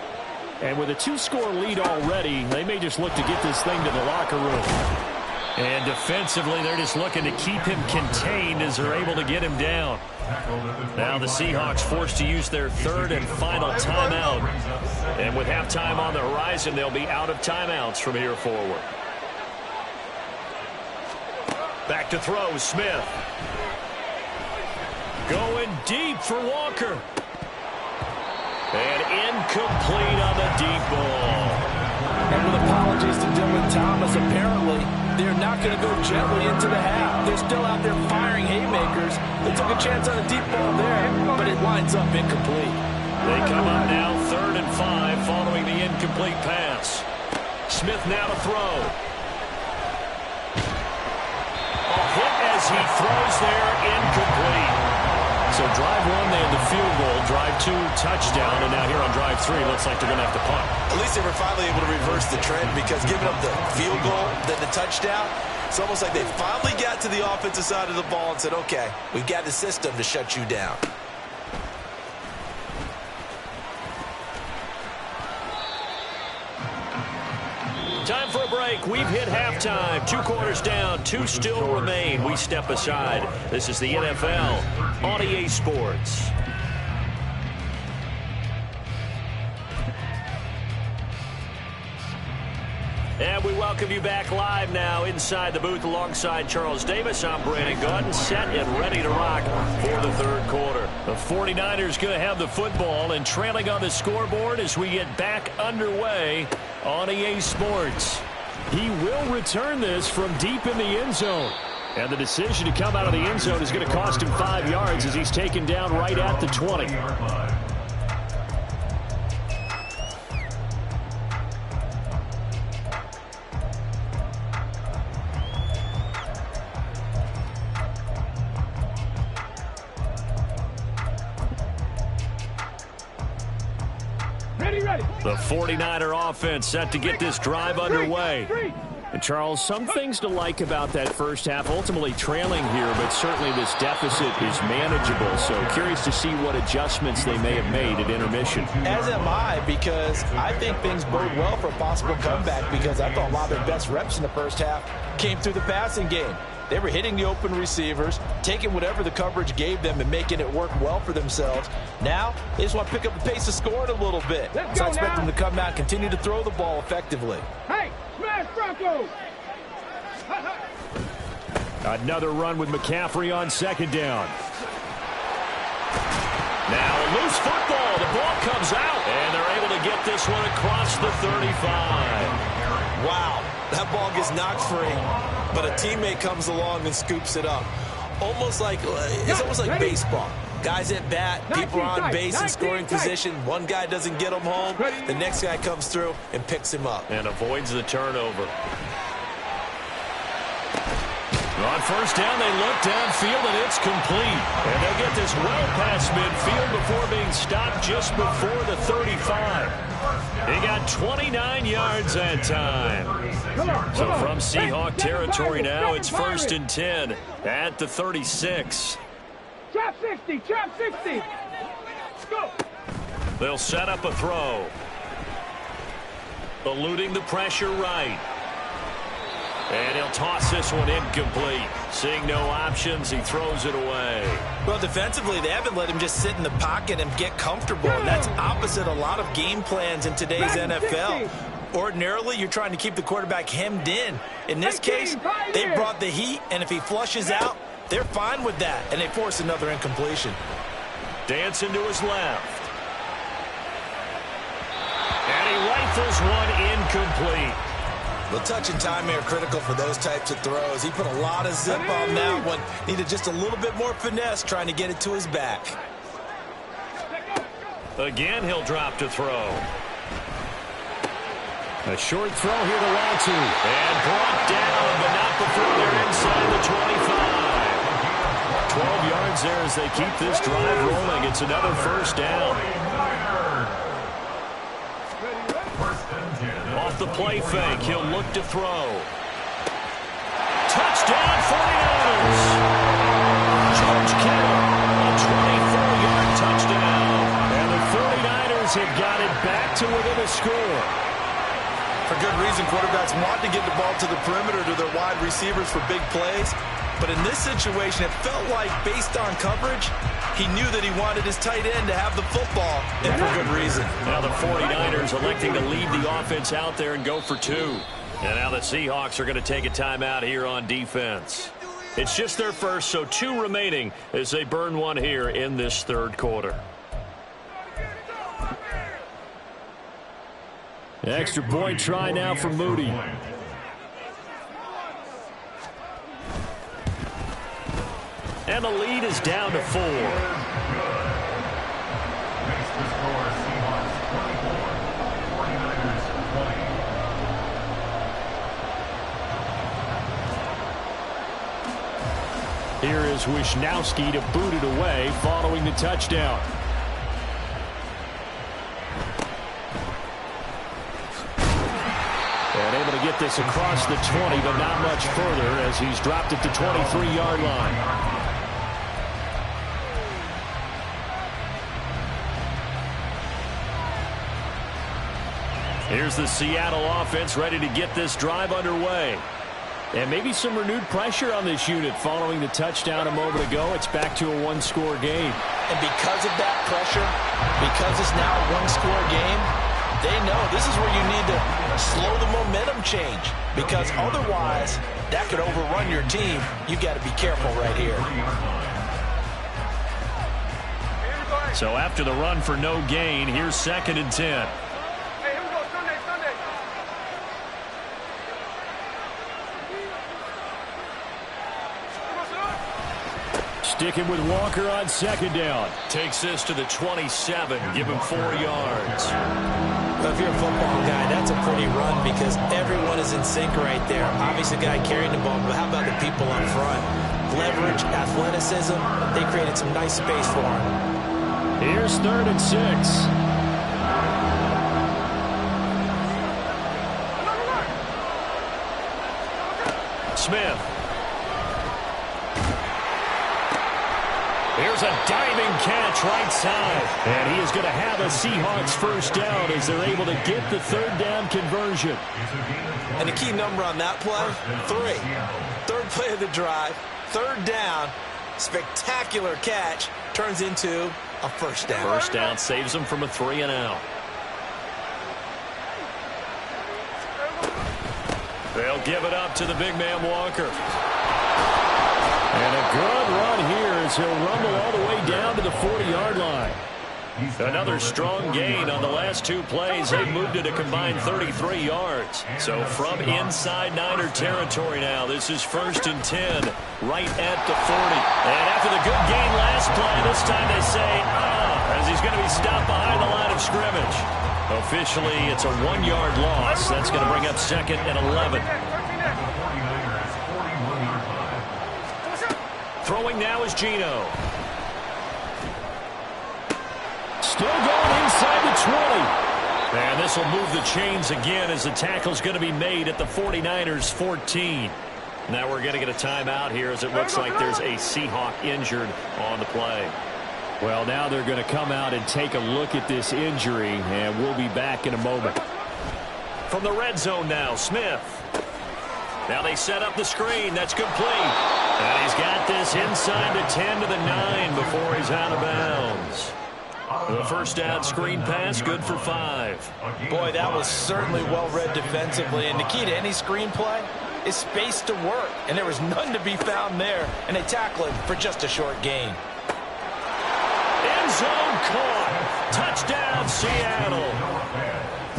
[SPEAKER 1] And with a 2-score lead already, they may just look to get this thing to the locker room. And defensively, they're just looking to keep him contained as they're able to get him down. Now the Seahawks forced to use their 3rd and final timeout. And with halftime on the horizon, they'll be out of timeouts from here forward. Back to throw, Smith. Going deep for Walker. And incomplete on the deep ball.
[SPEAKER 2] And with apologies to Dylan Thomas, apparently they're not going to go gently into the half. They're still out there firing haymakers. They took a chance on a deep ball there, but it winds up incomplete.
[SPEAKER 1] They come up now 3rd and 5 following the incomplete pass. Smith now to throw. A hit as he throws there, incomplete. So drive 1, they had the field goal. Drive 2, touchdown. And now here on drive 3, looks like they're going to have to punt.
[SPEAKER 2] At least they were finally able to reverse the trend because giving up the field goal, then the touchdown, it's almost like they finally got to the offensive side of the ball and said, okay, we've got the system to shut you down.
[SPEAKER 1] Time for a break. We've hit halftime. 2 quarters down. 2 still remain. We step aside. This is the NFL on EA Sports. And we welcome you back live now inside the booth alongside Charles Davis. I'm Brandon Gaudin, set and ready to rock for the 3rd quarter. The 49ers going to have the football and trailing on the scoreboard as we get back underway on EA Sports. He will return this from deep in the end zone. And the decision to come out of the end zone is going to cost him 5 yards as he's taken down right at the 20. The 49er offense set to get this drive underway. And Charles, some things to like about that first half. Ultimately trailing here, but certainly this deficit is manageable. So curious to see what adjustments they may have made at intermission.
[SPEAKER 2] As am I, because I think things bode well for a possible comeback, because I thought a lot of their best reps in the first half came through the passing game. They were hitting the open receivers, taking whatever the coverage gave them and making it work well for themselves. Now, they just want to pick up the pace of scoring a little bit. So I expect them to come out and continue to throw the ball effectively.
[SPEAKER 4] Hey, smash Bronco!
[SPEAKER 1] Another run with McCaffrey on second down. Now a loose football. The ball comes out, and they're able to get this one across the 35.
[SPEAKER 2] Wow, that ball gets knocked free, but a teammate comes along and scoops it up. It's almost like baseball. Guys at bat, people are on base in scoring position. One guy doesn't get him home. The next guy comes through and picks him up.
[SPEAKER 1] And avoids the turnover. On first down, they look downfield, and it's complete. And they'll get this well past midfield before being stopped just before the 35. He got 29 yards that time. So from Seahawk territory now, it's 1st and 10 at the 36.
[SPEAKER 4] Trap 60, trap 60. Go.
[SPEAKER 1] They'll set up a throw. Eluding the pressure right. And he'll toss this one incomplete. Seeing no options, he throws it away.
[SPEAKER 2] Well, defensively, they haven't let him just sit in the pocket and get comfortable. And that's opposite a lot of game plans in today's NFL. Ordinarily, you're trying to keep the quarterback hemmed in. In this case, they brought the heat, and if he flushes out, they're fine with that, and they force another incompletion.
[SPEAKER 1] Dancing to his left. And he rifles one incomplete.
[SPEAKER 2] The touch and time are critical for those types of throws. He put a lot of zip on that one. Needed just a little bit more finesse trying to get it to his back.
[SPEAKER 1] Again, he'll drop to throw. A short throw here to Latu. And brought down, but not before they're inside the 25. 12 yards there as they keep this drive rolling. It's another first down. Off the play fake, he'll look to throw. Touchdown, 49ers! George Kittle, a 24-yard touchdown. And the 49ers have got it back to within a score.
[SPEAKER 2] For good reason, quarterbacks want to get the ball to the perimeter to their wide receivers for big plays. But in this situation, it felt like, based on coverage, he knew that he wanted his tight end to have the football, and for good reason.
[SPEAKER 1] Now the 49ers electing to lead the offense out there and go for two. And now the Seahawks are going to take a timeout here on defense. It's just their first, so 2 remaining as they burn one here in this third quarter. Extra point try now for Moody. And the lead is down to 4. Here is Wisnowski to boot it away following the touchdown. And able to get this across the 20, but not much further as he's dropped it to 23-yard line. Here's the Seattle offense ready to get this drive underway. And maybe some renewed pressure on this unit following the touchdown a moment ago. It's back to a one-score game.
[SPEAKER 2] And because of that pressure, because it's now a one-score game, they know this is where you need to slow the momentum change. Because otherwise, that could overrun your team. You've got to be careful right here.
[SPEAKER 1] So after the run for no gain, here's 2nd and 10. Sticking with Walker on 2nd down. Takes this to the 27. Give him 4 yards.
[SPEAKER 2] Well, if you're a football guy, that's a pretty run because everyone is in sync right there. Obviously, the guy carrying the ball, but how about the people up front? Leverage, athleticism, they created some nice space for him.
[SPEAKER 1] Here's 3rd and 6. Smith. Here's a diving catch right side. And he is going to have a Seahawks first down as they're able to get the third down conversion.
[SPEAKER 2] And the key number on that play, 3. Third play of the drive, third down, spectacular catch, turns into a first down.
[SPEAKER 1] First down saves them from a 3 and out. They'll give it up to the big man Walker. And a good run here as he'll rumble all the way down to the 40-yard line. Another strong gain on the last 2 plays. They moved it a combined 33 yards. So from inside Niner territory now, this is 1st and 10, right at the 40. And after the good gain last play, this time they say, as he's going to be stopped behind the line of scrimmage. Officially, it's a 1-yard loss. That's going to bring up 2nd and 11. Throwing now is Geno. Still going inside the 20. And this will move the chains again as the tackle's going to be made at the 49ers 14. Now we're going to get a timeout here as it looks like there's a Seahawk injured on the play. Well, now they're going to come out and take a look at this injury, and we'll be back in a moment. From the red zone now, Smith. Now they set up the screen. That's complete. And he's got this inside the 10 to the 9 before he's out of bounds. The first down screen pass, good for 5.
[SPEAKER 2] Boy, that was certainly well-read defensively. And the key to any screen play is space to work. And there was none to be found there. And they tackle him for just a short gain.
[SPEAKER 1] End zone caught. Touchdown, Seattle.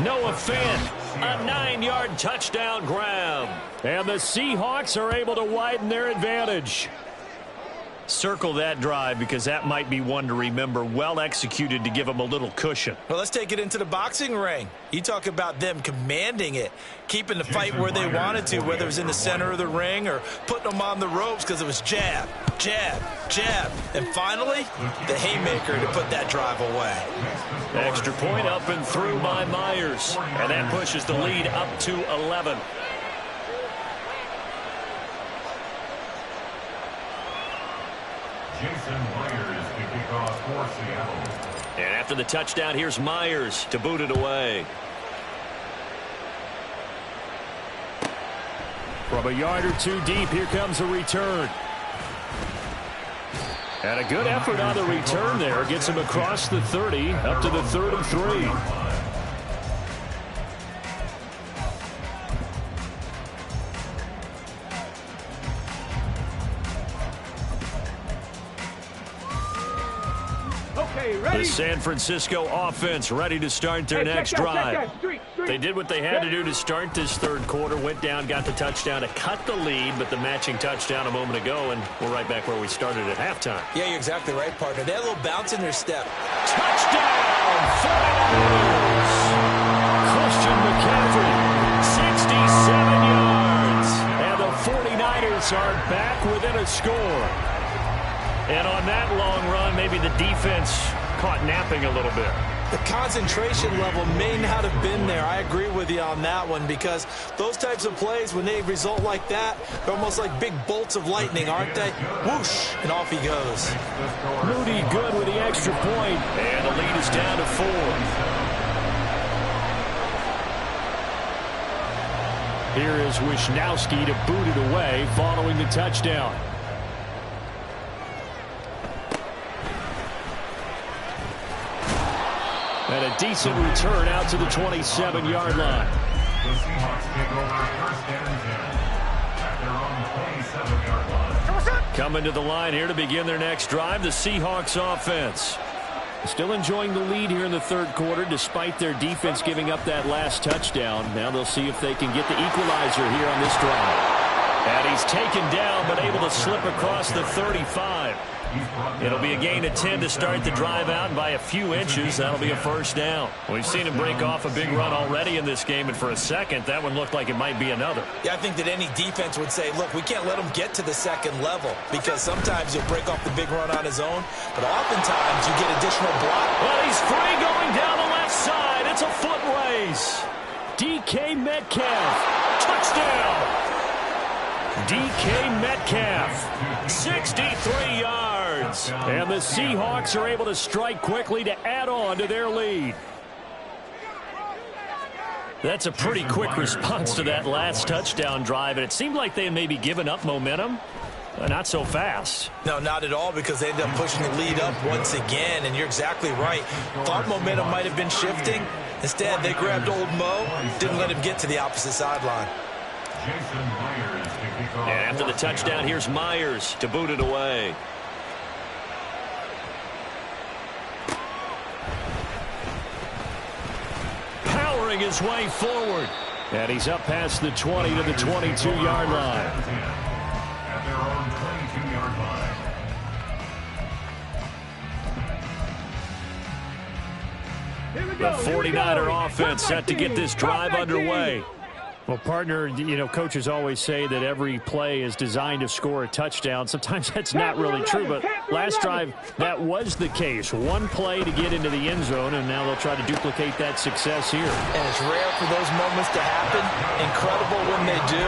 [SPEAKER 1] Noah Fant, a 9-yard touchdown grab. And the Seahawks are able to widen their advantage. Circle that drive because that might be one to remember. Well executed to give them a little cushion.
[SPEAKER 2] Well, let's take it into the boxing ring. You talk about them commanding it, keeping the fight where they wanted to, whether it was in the center of the ring or putting them on the ropes because it was jab, jab, jab. And finally, the haymaker to put that drive away.
[SPEAKER 1] Extra point up and through by Myers. And that pushes the lead up to 11.
[SPEAKER 3] Jason Myers to kick off for Seattle.
[SPEAKER 1] And after the touchdown, here's Myers to boot it away. From a yard or 2 deep, here comes a return. And a good effort on the return there. Gets him across the 30, up to the 33. The San Francisco offense ready to start their next drive. They did what they had to do to start this third quarter. Went down, got the touchdown to cut the lead, but the matching touchdown a moment ago, and we're right back where we started at halftime.
[SPEAKER 2] Yeah, you're exactly right, partner. They had a little bounce in their step.
[SPEAKER 1] Touchdown! 49ers! Christian McCaffrey, 67 yards. And the 49ers are back within a score. And on that long run, maybe the defense caught napping a little bit.
[SPEAKER 2] The concentration level may not have been there. I agree with you on that one because those types of plays, when they result like that, they're almost like big bolts of lightning, aren't they? Whoosh, and off he goes.
[SPEAKER 1] Moody good with the extra point, and the lead is down to 4. Here is Wisnowski to boot it away following the touchdown. And a decent return out to the 27-yard line.
[SPEAKER 3] The Seahawks take over 1st and 10 at their own 27-yard line.
[SPEAKER 1] Coming to the line here to begin their next drive, the Seahawks offense. Still enjoying the lead here in the third quarter despite their defense giving up that last touchdown. Now they'll see if they can get the equalizer here on this drive. And he's taken down but able to slip across the 35. It'll be a gain of 10 to start the drive out, and by a few inches, that'll be a first down. We've seen him break off a big run already in this game, and for a second, that one looked like it might be another.
[SPEAKER 2] Yeah, I think that any defense would say, look, we can't let him get to the second level because sometimes he'll break off the big run on his own, but oftentimes you get additional block.
[SPEAKER 1] Well, he's free going down the left side. It's a foot race. DK Metcalf, touchdown. DK Metcalf, 63 yards. And the Seahawks are able to strike quickly to add on to their lead. That's a pretty quick response to that last touchdown drive, and it seemed like they had maybe given up momentum. Not so fast.
[SPEAKER 2] No, not at all, because they ended up pushing the lead up once again, and you're exactly right. Thought momentum might have been shifting. Instead, they grabbed old Mo, didn't let him get to the opposite sideline.
[SPEAKER 1] And after the touchdown, here's Myers to boot it away. Powering his way forward. And he's up past the 20 to the 22-yard line.
[SPEAKER 3] At their own 22-yard line.
[SPEAKER 1] The 49er offense set to get this drive underway. Well, partner, you know, coaches always say that every play is designed to score a touchdown. Sometimes that's not really true, but last drive, that was the case. One play to get into the end zone, and now they'll try to duplicate that success here.
[SPEAKER 2] And it's rare for those moments to happen. Incredible when they do.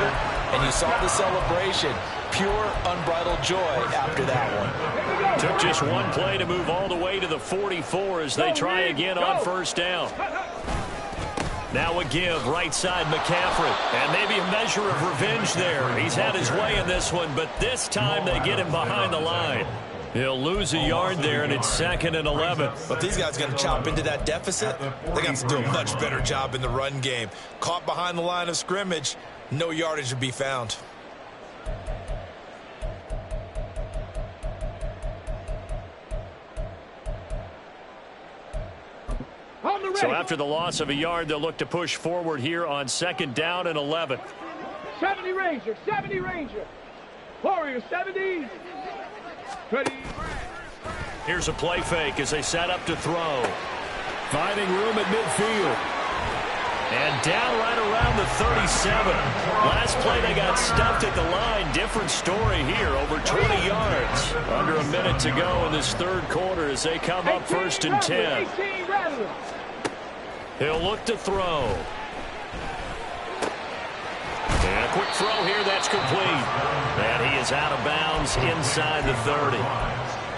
[SPEAKER 2] And you saw the celebration. Pure, unbridled joy after that one.
[SPEAKER 1] Took just one play to move all the way to the 44 as they try again on first down. Now a give, right side McCaffrey. And maybe a measure of revenge there. He's had his way in this one, but this time they get him behind the line. He'll lose a yard there, and it's 2nd and 11.
[SPEAKER 2] But these guys are going to chop into that deficit. They got to do a much better job in the run game. Caught behind the line of scrimmage, no yardage to be found.
[SPEAKER 1] So after the loss of a yard, they'll look to push forward here on 2nd down and 11.
[SPEAKER 4] 70 Ranger, 70 Ranger. Warrior, 70. Ready.
[SPEAKER 1] Here's a play fake as they set up to throw. Finding room at midfield. And down right around the 37. Last play they got stuffed at the line. Different story here, over 20 yards. Under a minute to go in this third quarter as they come up 1st and 10. He'll look to throw. And a quick throw here, that's complete. And he is out of bounds inside the 30.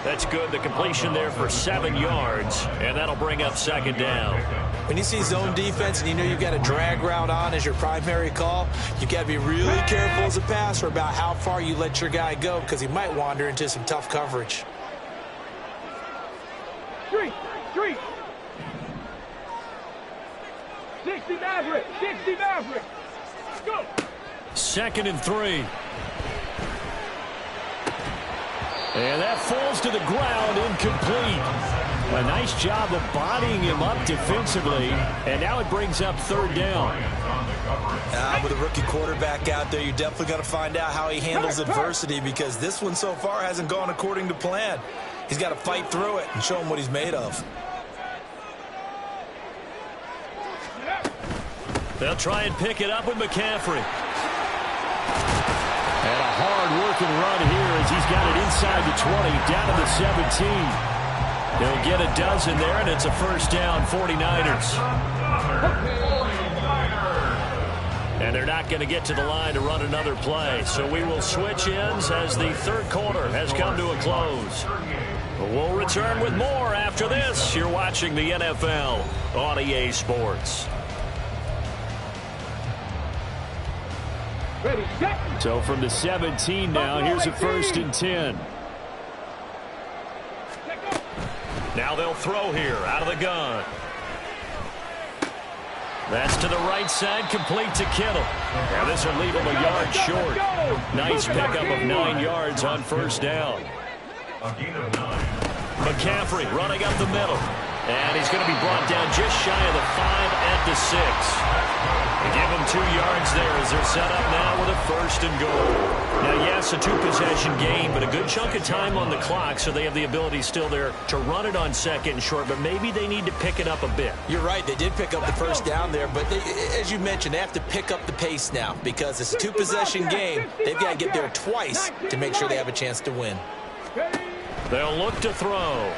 [SPEAKER 1] That's good. The completion there for 7 yards, and that'll bring up 2nd down.
[SPEAKER 2] When you see zone defense and you know you've got a drag route on as your primary call, you've got to be really careful as a passer about how far you let your guy go, because he might wander into some tough coverage.
[SPEAKER 4] Street. 60 Maverick. 60 Maverick. Go.
[SPEAKER 1] 2nd and 3. And that falls to the ground, incomplete. A nice job of bodying him up defensively, and now it brings up 3rd down.
[SPEAKER 2] With a rookie quarterback out there, you're definitely going to find out how he handles adversity, because this one so far hasn't gone according to plan. He's got to fight through it and show him what he's made of.
[SPEAKER 1] They'll try and pick it up with McCaffrey. And a hard-working run here as he's got it inside the 20, down to the 17. He'll get a dozen there, and it's a 1st down, 49ers. And they're not going to get to the line to run another play. So we will switch ends as the third quarter has come to a close. We'll return with more after this. You're watching the NFL on EA Sports.
[SPEAKER 4] Ready, set.
[SPEAKER 1] So from the 17 now, here's a 1st and 10. Now they'll throw here out of the gun. That's to the right side, complete to Kittle. Now this will leave him a yard short. Nice pickup of 9 yards on 1st down. McCaffrey running up the middle. And he's going to be brought down just shy of the 5 at the 6. They give him 2 yards there as they're set up now with a 1st and goal. Now, yes, a 2-possession game, but a good chunk of time on the clock, so they have the ability still there to run it on 2nd and short, but maybe they need to pick it up a bit.
[SPEAKER 2] You're right. They did pick up the 1st down there, but as you mentioned, they have to pick up the pace now, because it's a 2-possession game. They've got to get there twice to make sure they have a chance to win.
[SPEAKER 1] They'll look to throw.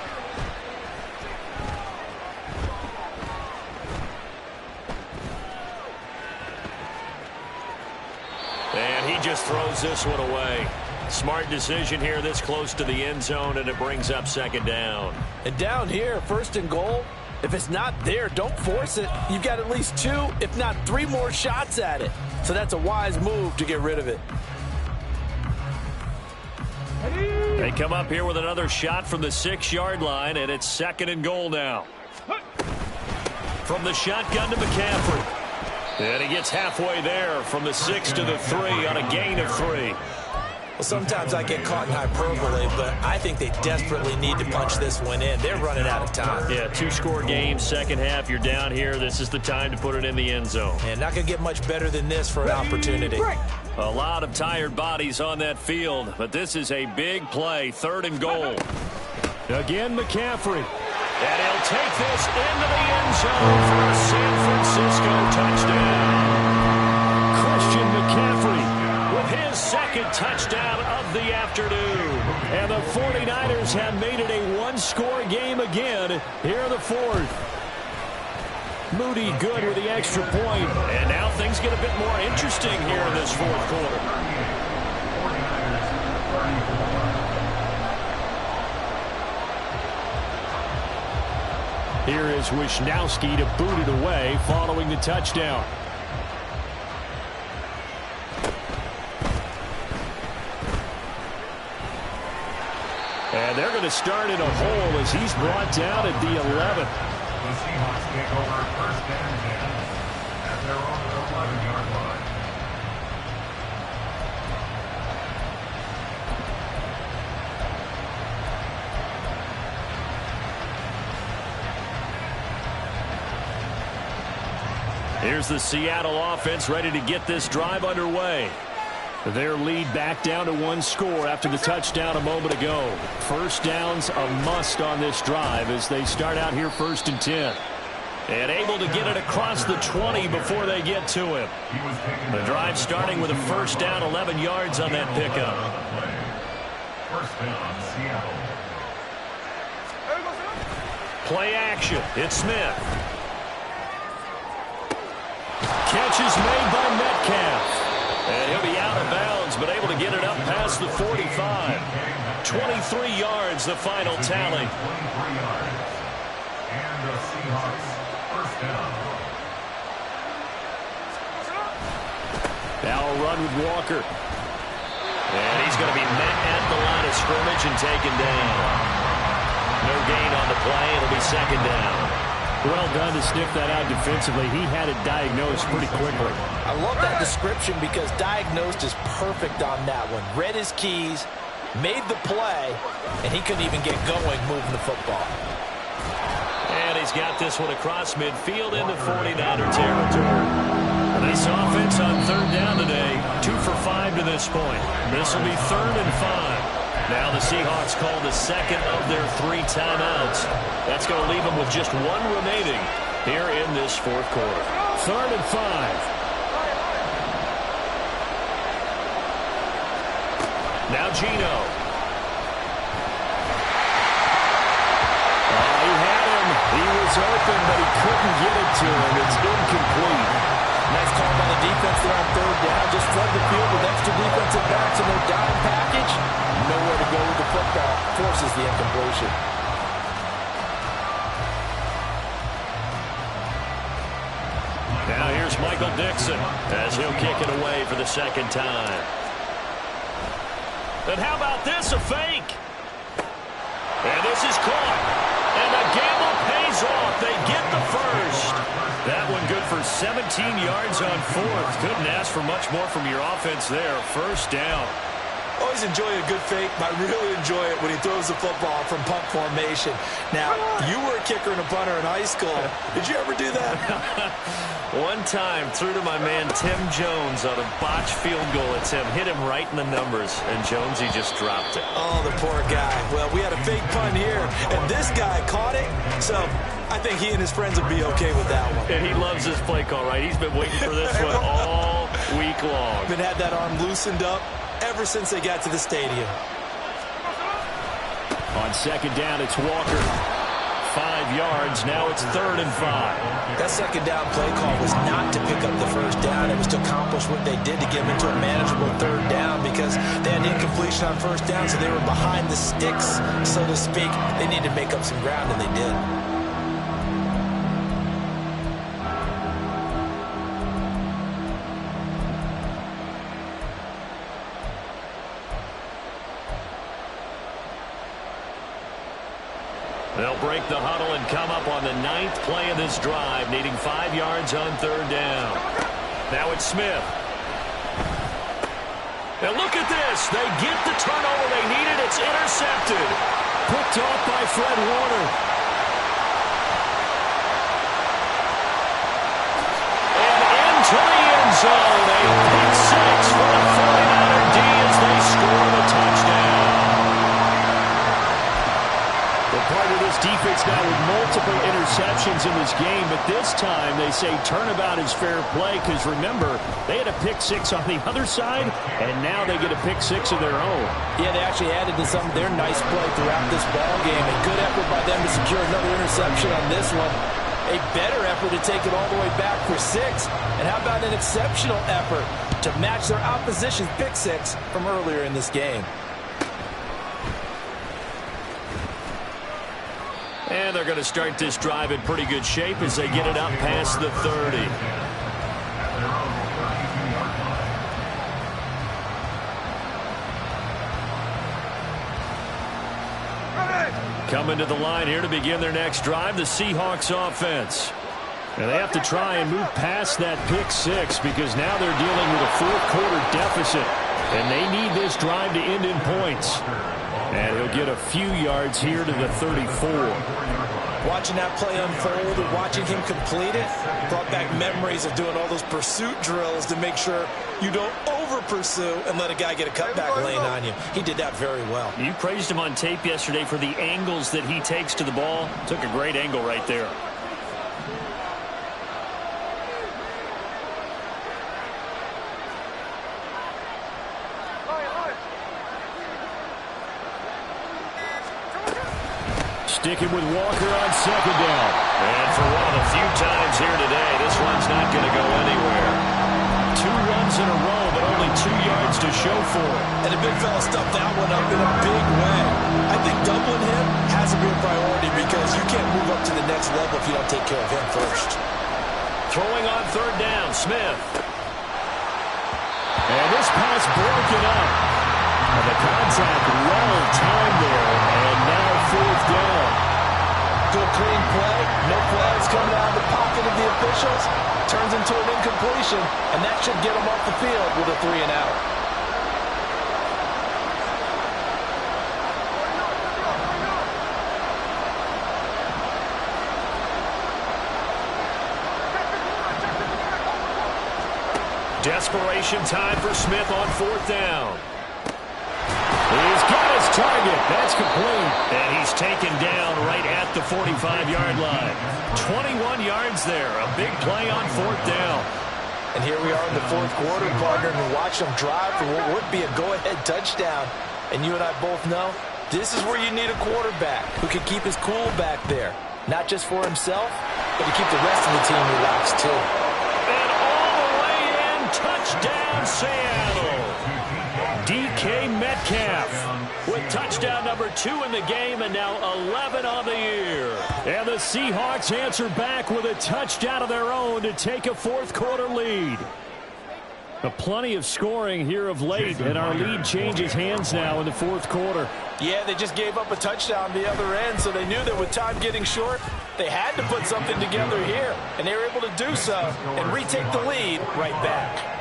[SPEAKER 1] And he just throws this one away. Smart decision here this close to the end zone, and it brings up second down.
[SPEAKER 2] And down here, first and goal, if it's not there, don't force it. You've got at least 2, if not 3 more shots at it. So that's a wise move to get rid of it.
[SPEAKER 1] They come up here with another shot from the 6-yard line, and it's second and goal now. From the shotgun to McCaffrey. And he gets halfway there from the 6 to the 3 on a gain of 3.
[SPEAKER 2] Well, sometimes I get caught in hyperbole, but I think they desperately need to punch this one in. They're running out of time.
[SPEAKER 1] Yeah, 2-score game, second half, you're down here. This is the time to put it in the end zone.
[SPEAKER 2] And not going to get much better than this for an opportunity.
[SPEAKER 1] A lot of tired bodies on that field, but this is a big play, third and goal. Again, McCaffrey. And he'll take this into the end zone for a San Francisco touchdown. Christian McCaffrey with his second touchdown of the afternoon. And the 49ers have made it a 1-score game again here in the fourth. Moody good with the extra point. And now things get a bit more interesting here in this fourth quarter. Here is Wisnowski to boot it away following the touchdown. And they're going to start in a hole as he's brought down at the 11th.
[SPEAKER 3] The Seahawks take over first and 10 at their own 11-yard line.
[SPEAKER 1] Here's the Seattle offense ready to get this drive underway. Their lead back down to 1 score after the touchdown a moment ago. First down's a must on this drive as they start out here first and 10. And able to get it across the 20 before they get to him. The drive starting with a first down, 11 yards on that pickup.
[SPEAKER 3] First down, Seattle.
[SPEAKER 1] Play action. It's Smith. Catch is made by Metcalf. And he'll be out of bounds, but able to get it up past the 45. 23 yards, the final tally.
[SPEAKER 3] 23 yards. And the Seahawks, first down.
[SPEAKER 1] Now a run with Walker. And he's going to be met at the line of scrimmage and taken down. No gain on the play. It'll be second down. Well done to sniff that out defensively. He had it diagnosed pretty quickly.
[SPEAKER 2] I love that description because diagnosed is perfect on that one. Read his keys, made the play, and he couldn't even get going moving the football.
[SPEAKER 1] And he's got this one across midfield into 49er territory. Nice offense on third down today. 2 for 5 to this point. This will be third and 5. Now the Seahawks call the second of their 3 timeouts. That's going to leave them with just 1 remaining here in this fourth quarter. Third and 5. Now Geno. He had him. He was open, but he couldn't get it to him. It's incomplete.
[SPEAKER 2] Nice call by the defense there on third down. Just flood the field with extra defensive backs in their dime package. Nowhere to go with the football. Forces the incompletion.
[SPEAKER 1] Now here's Michael Dixon as he'll kick it away for the second time. And how about this, a fake? And this is caught. And the gamble pays off. They get the first. That one good for 17 yards on fourth. Couldn't ask for much more from your offense there. First down.
[SPEAKER 2] Always enjoy a good fake, but I really enjoy it when he throws the football from punt formation. Now, you were a kicker and a punter in high school. Did you ever do that?
[SPEAKER 1] One time, threw to my man Tim Jones on a botched field goal attempt. Hit him right in the numbers, and Jonesy just dropped it.
[SPEAKER 2] Oh, the poor guy. Well, we had a fake punt here, and this guy caught it, so I think he and his friends would be okay with that one.
[SPEAKER 1] And he loves this play call, right? He's been waiting for this one all week long.
[SPEAKER 2] Been had that arm loosened up ever since they got to the stadium.
[SPEAKER 1] On second down, it's Walker. 5 yards. Now it's third and 5.
[SPEAKER 2] That second down play call was not to pick up the first down. It was to accomplish what they did to get him into a manageable possession on first down, so they were behind the sticks, so to speak. They needed to make up some ground, and they did.
[SPEAKER 1] They'll break the huddle and come up on the 9th play of this drive, needing 5 yards on third down. Now it's Smith. And look at this. They get the turnover they needed. It's intercepted. Picked off by Fred Warner. And into the end zone. A pick six for the 49er D as they score the touchdown. Part of this defense now with multiple interceptions in this game, but this time they say turnabout is fair play because, remember, they had a pick six on the other side, and now they get a pick six of their own.
[SPEAKER 5] Yeah, they actually added to some of their nice play throughout this ball game. A good effort by them to secure another interception on this one. A better effort to take it all the way back for 6. And how about an exceptional effort to match their opposition's pick six from earlier in this game.
[SPEAKER 1] And they're going to start this drive in pretty good shape as they get it up past the 30. Coming to the line here to begin their next drive, the Seahawks offense. And they have to try and move past that pick six because now they're dealing with a fourth-quarter deficit. And they need this drive to end in points. And he'll get a few yards here to the 34.
[SPEAKER 2] Watching that play unfold and watching him complete it brought back memories of doing all those pursuit drills to make sure you don't over-pursue and let a guy get a cutback lane on you. He did that very well.
[SPEAKER 1] You praised him on tape yesterday for the angles that he takes to the ball. Took a great angle right there. Sticking with Walker on second down. And for one of the few times here today, this one's not going to go anywhere. 2 runs in a row, but only 2 yards to show for it.
[SPEAKER 2] And the big fella stuffed that one up in a big way. I think doubling him has to be a priority because you can't move up to the next level if you don't take care of him first.
[SPEAKER 1] Throwing on third down, Smith. And this pass broken up. And the contact well timed there, and now fourth down.
[SPEAKER 2] Good clean play, no flags coming out of the pocket of the officials. Turns into an incompletion, and that should get them off the field with a 3 and out.
[SPEAKER 1] Desperation time for Smith on fourth down. He's got his target. That's complete. And he's taken down right at the 45-yard line. 21 yards there. A big play on fourth down.
[SPEAKER 2] And here we are in the fourth quarter, partner, and watch them drive for what would be a go-ahead touchdown. And you and I both know this is where you need a quarterback who can keep his cool back there. Not just for himself, but to keep the rest of the team relaxed, too.
[SPEAKER 1] And all the way in, touchdown, Seattle. DK Metcalf with touchdown number 2 in the game and now 11 on the year. And the Seahawks answer back with a touchdown of their own to take a fourth-quarter lead. Plenty of scoring here of late, and our lead changes hands now in the fourth quarter.
[SPEAKER 2] Yeah, they just gave up a touchdown the other end, so they knew that with time getting short, they had to put something together here, and they were able to do so and retake the lead right back.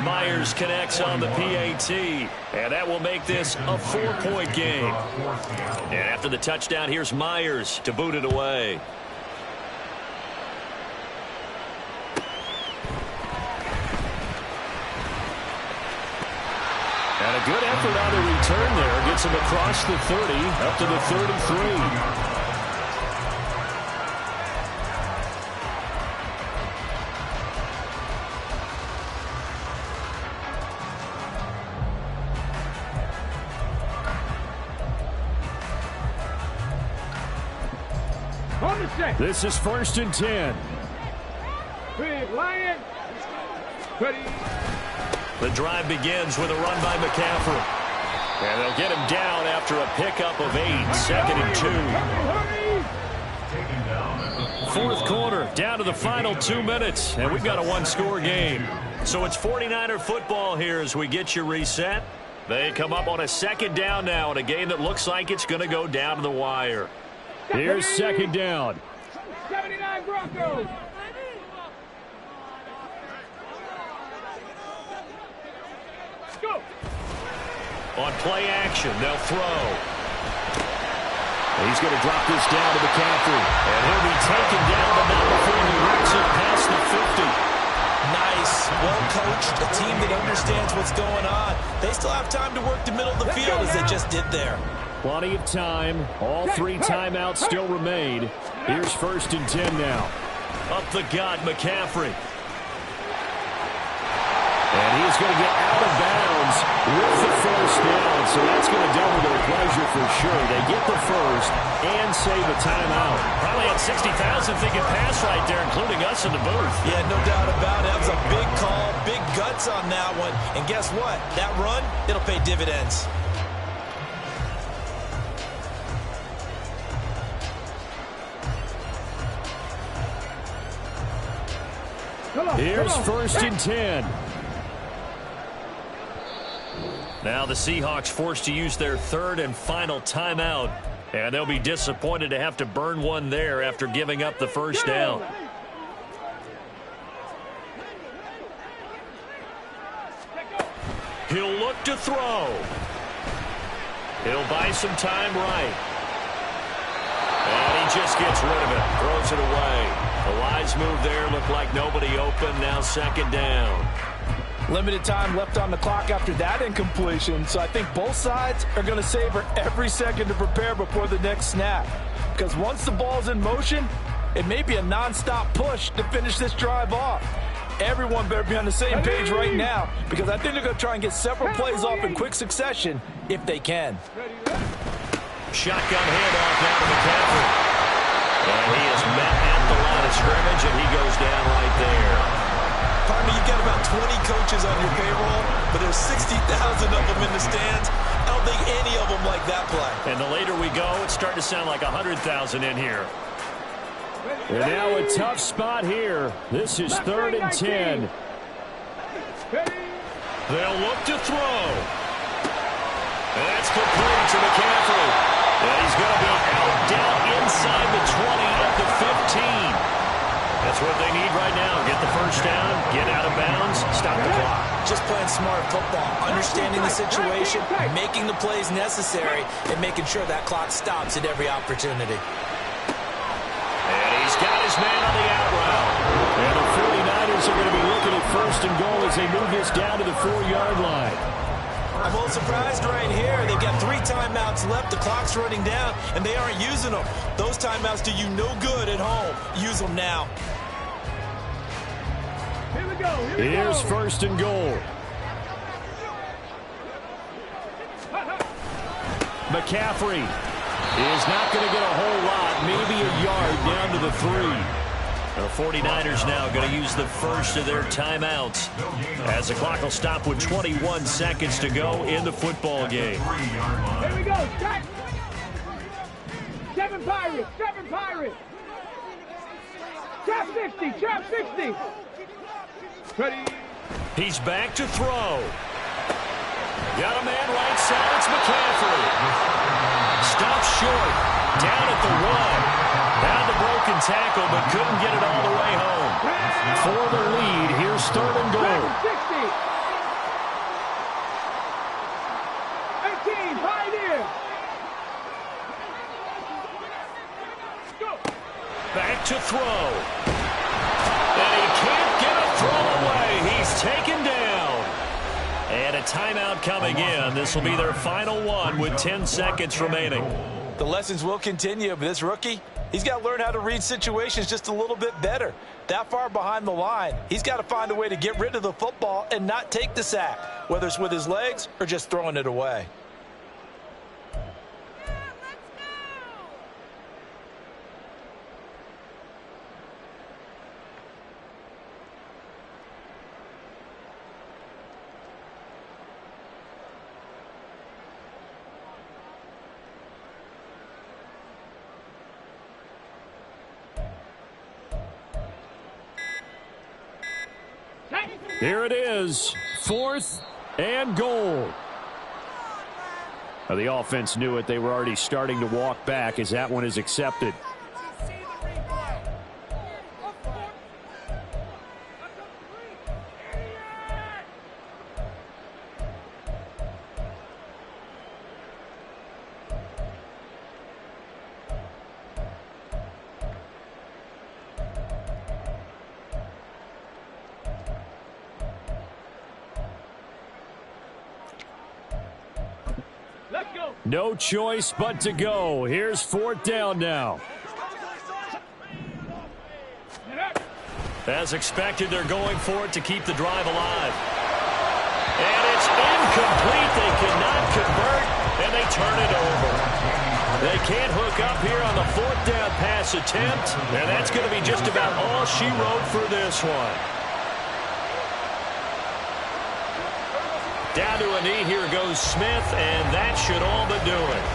[SPEAKER 1] Myers connects on the PAT, and that will make this a 4-point game. And after the touchdown, here's Myers to boot it away. And a good effort on the return there. Gets him across the 30, up to the 33. This is 1st and 10.
[SPEAKER 4] Big Lion. Ready.
[SPEAKER 1] The drive begins with a run by McCaffrey. And they'll get him down after a pickup of 8, 2nd and 2. Fourth quarter, down to the final 2 minutes, and we've got a one-score game. So it's 49er football here as we get you reset. They come up on a 2nd down now in a game that looks like it's going to go down to the wire. Here's 2nd down.
[SPEAKER 4] 79 Broncos. Go.
[SPEAKER 1] On play action, they'll throw. He's going to drop this down to McCaffrey. And he'll be taken down, but not before he rips it past the 50.
[SPEAKER 5] Nice, well-coached, a team that understands what's going on. They still have time to work the middle of the field as they just did there.
[SPEAKER 1] Plenty of time. All 3 timeouts still remain. Here's 1st and 10 now. Up the gut, McCaffrey. And he's going to get out of bounds with the 1st down, so that's going to double their pleasure for sure. They get the 1st and save a timeout. Probably had 60,000 thinking pass right there, including us in the booth.
[SPEAKER 5] Yeah, no doubt about it. That was a big call, big guts on that one. And guess what? That run, it'll pay dividends.
[SPEAKER 1] Here's 1st and 10. Now the Seahawks forced to use their 3rd and final timeout. And they'll be disappointed to have to burn one there after giving up the 1st down. He'll look to throw. He'll buy some time right. And he just gets rid of it. Throws it away. The wise move there. Looked like nobody open. Now 2nd down.
[SPEAKER 5] Limited time left on the clock after that incompletion, so I think both sides are going to savor every second to prepare before the next snap. Because once the ball's in motion, it may be a non-stop push to finish this drive off. Everyone better be on the same page right now, because I think they're going to try and get several plays off in quick succession if they can.
[SPEAKER 1] Shotgun handoff down to McCaffrey. And he is met at the line of scrimmage, and he goes down right there.
[SPEAKER 5] Pardon me, you've got about 20 coaches on your payroll, but there's 60,000 of them in the stands. I don't think any of them like that play.
[SPEAKER 1] And the later we go, it's starting to sound like 100,000 in here. And now a tough spot here. This is 3rd and 10. They'll look to throw. That's complete to McCaffrey. And he's going to be out down inside the 20 at the 15. That's what they need right now. Get the 1st down, get out of bounds, stop the clock.
[SPEAKER 5] Just playing smart football, understanding the situation, making the plays necessary, and making sure that clock stops at every opportunity.
[SPEAKER 1] And he's got his man on the out route. And the 49ers are going to be looking at 1st and goal as they move this down to the 4-yard line.
[SPEAKER 5] I'm a little surprised right here. They've got 3 timeouts left. The clock's running down, and they aren't using them. Those timeouts do you no good at home. Use them now.
[SPEAKER 4] Here we go.
[SPEAKER 1] Here's 1st and goal. McCaffrey is not going to get a whole lot, maybe a yard down to the 3. The 49ers now going to use the 1st of their timeouts as the clock will stop with 21 seconds to go in the football game.
[SPEAKER 4] Here we go. Start. 7 Pirates. 7 Pirates. Trap 60. Trap 60. Ready.
[SPEAKER 1] He's back to throw. Got a man right side. It's McCaffrey. Stops short. Down at the 1. Had the broken tackle, but couldn't get it all the way home. For the lead, here's 3rd and goal.
[SPEAKER 4] 18, Pioneer. Go.
[SPEAKER 1] Back to throw. And he can't get a throw away. He's taken down. And a timeout coming in. This will be their final one with 10 seconds remaining.
[SPEAKER 5] The lessons will continue, but this rookie, he's got to learn how to read situations just a little bit better. That far behind the line, he's got to find a way to get rid of the football and not take the sack, whether it's with his legs or just throwing it away.
[SPEAKER 1] Here it is, 4th and goal. Now, the offense knew it. They were already starting to walk back as that one is accepted. No choice but to go. Here's 4th down now. As expected, they're going for it to keep the drive alive. And it's incomplete. They cannot convert, and they turn it over. They can't hook up here on the 4th down pass attempt, and that's going to be just about all she wrote for this one. Down to a knee, here goes Smith, and that should all but do it.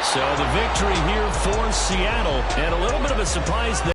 [SPEAKER 1] So the victory here for Seattle, and a little bit of a surprise there.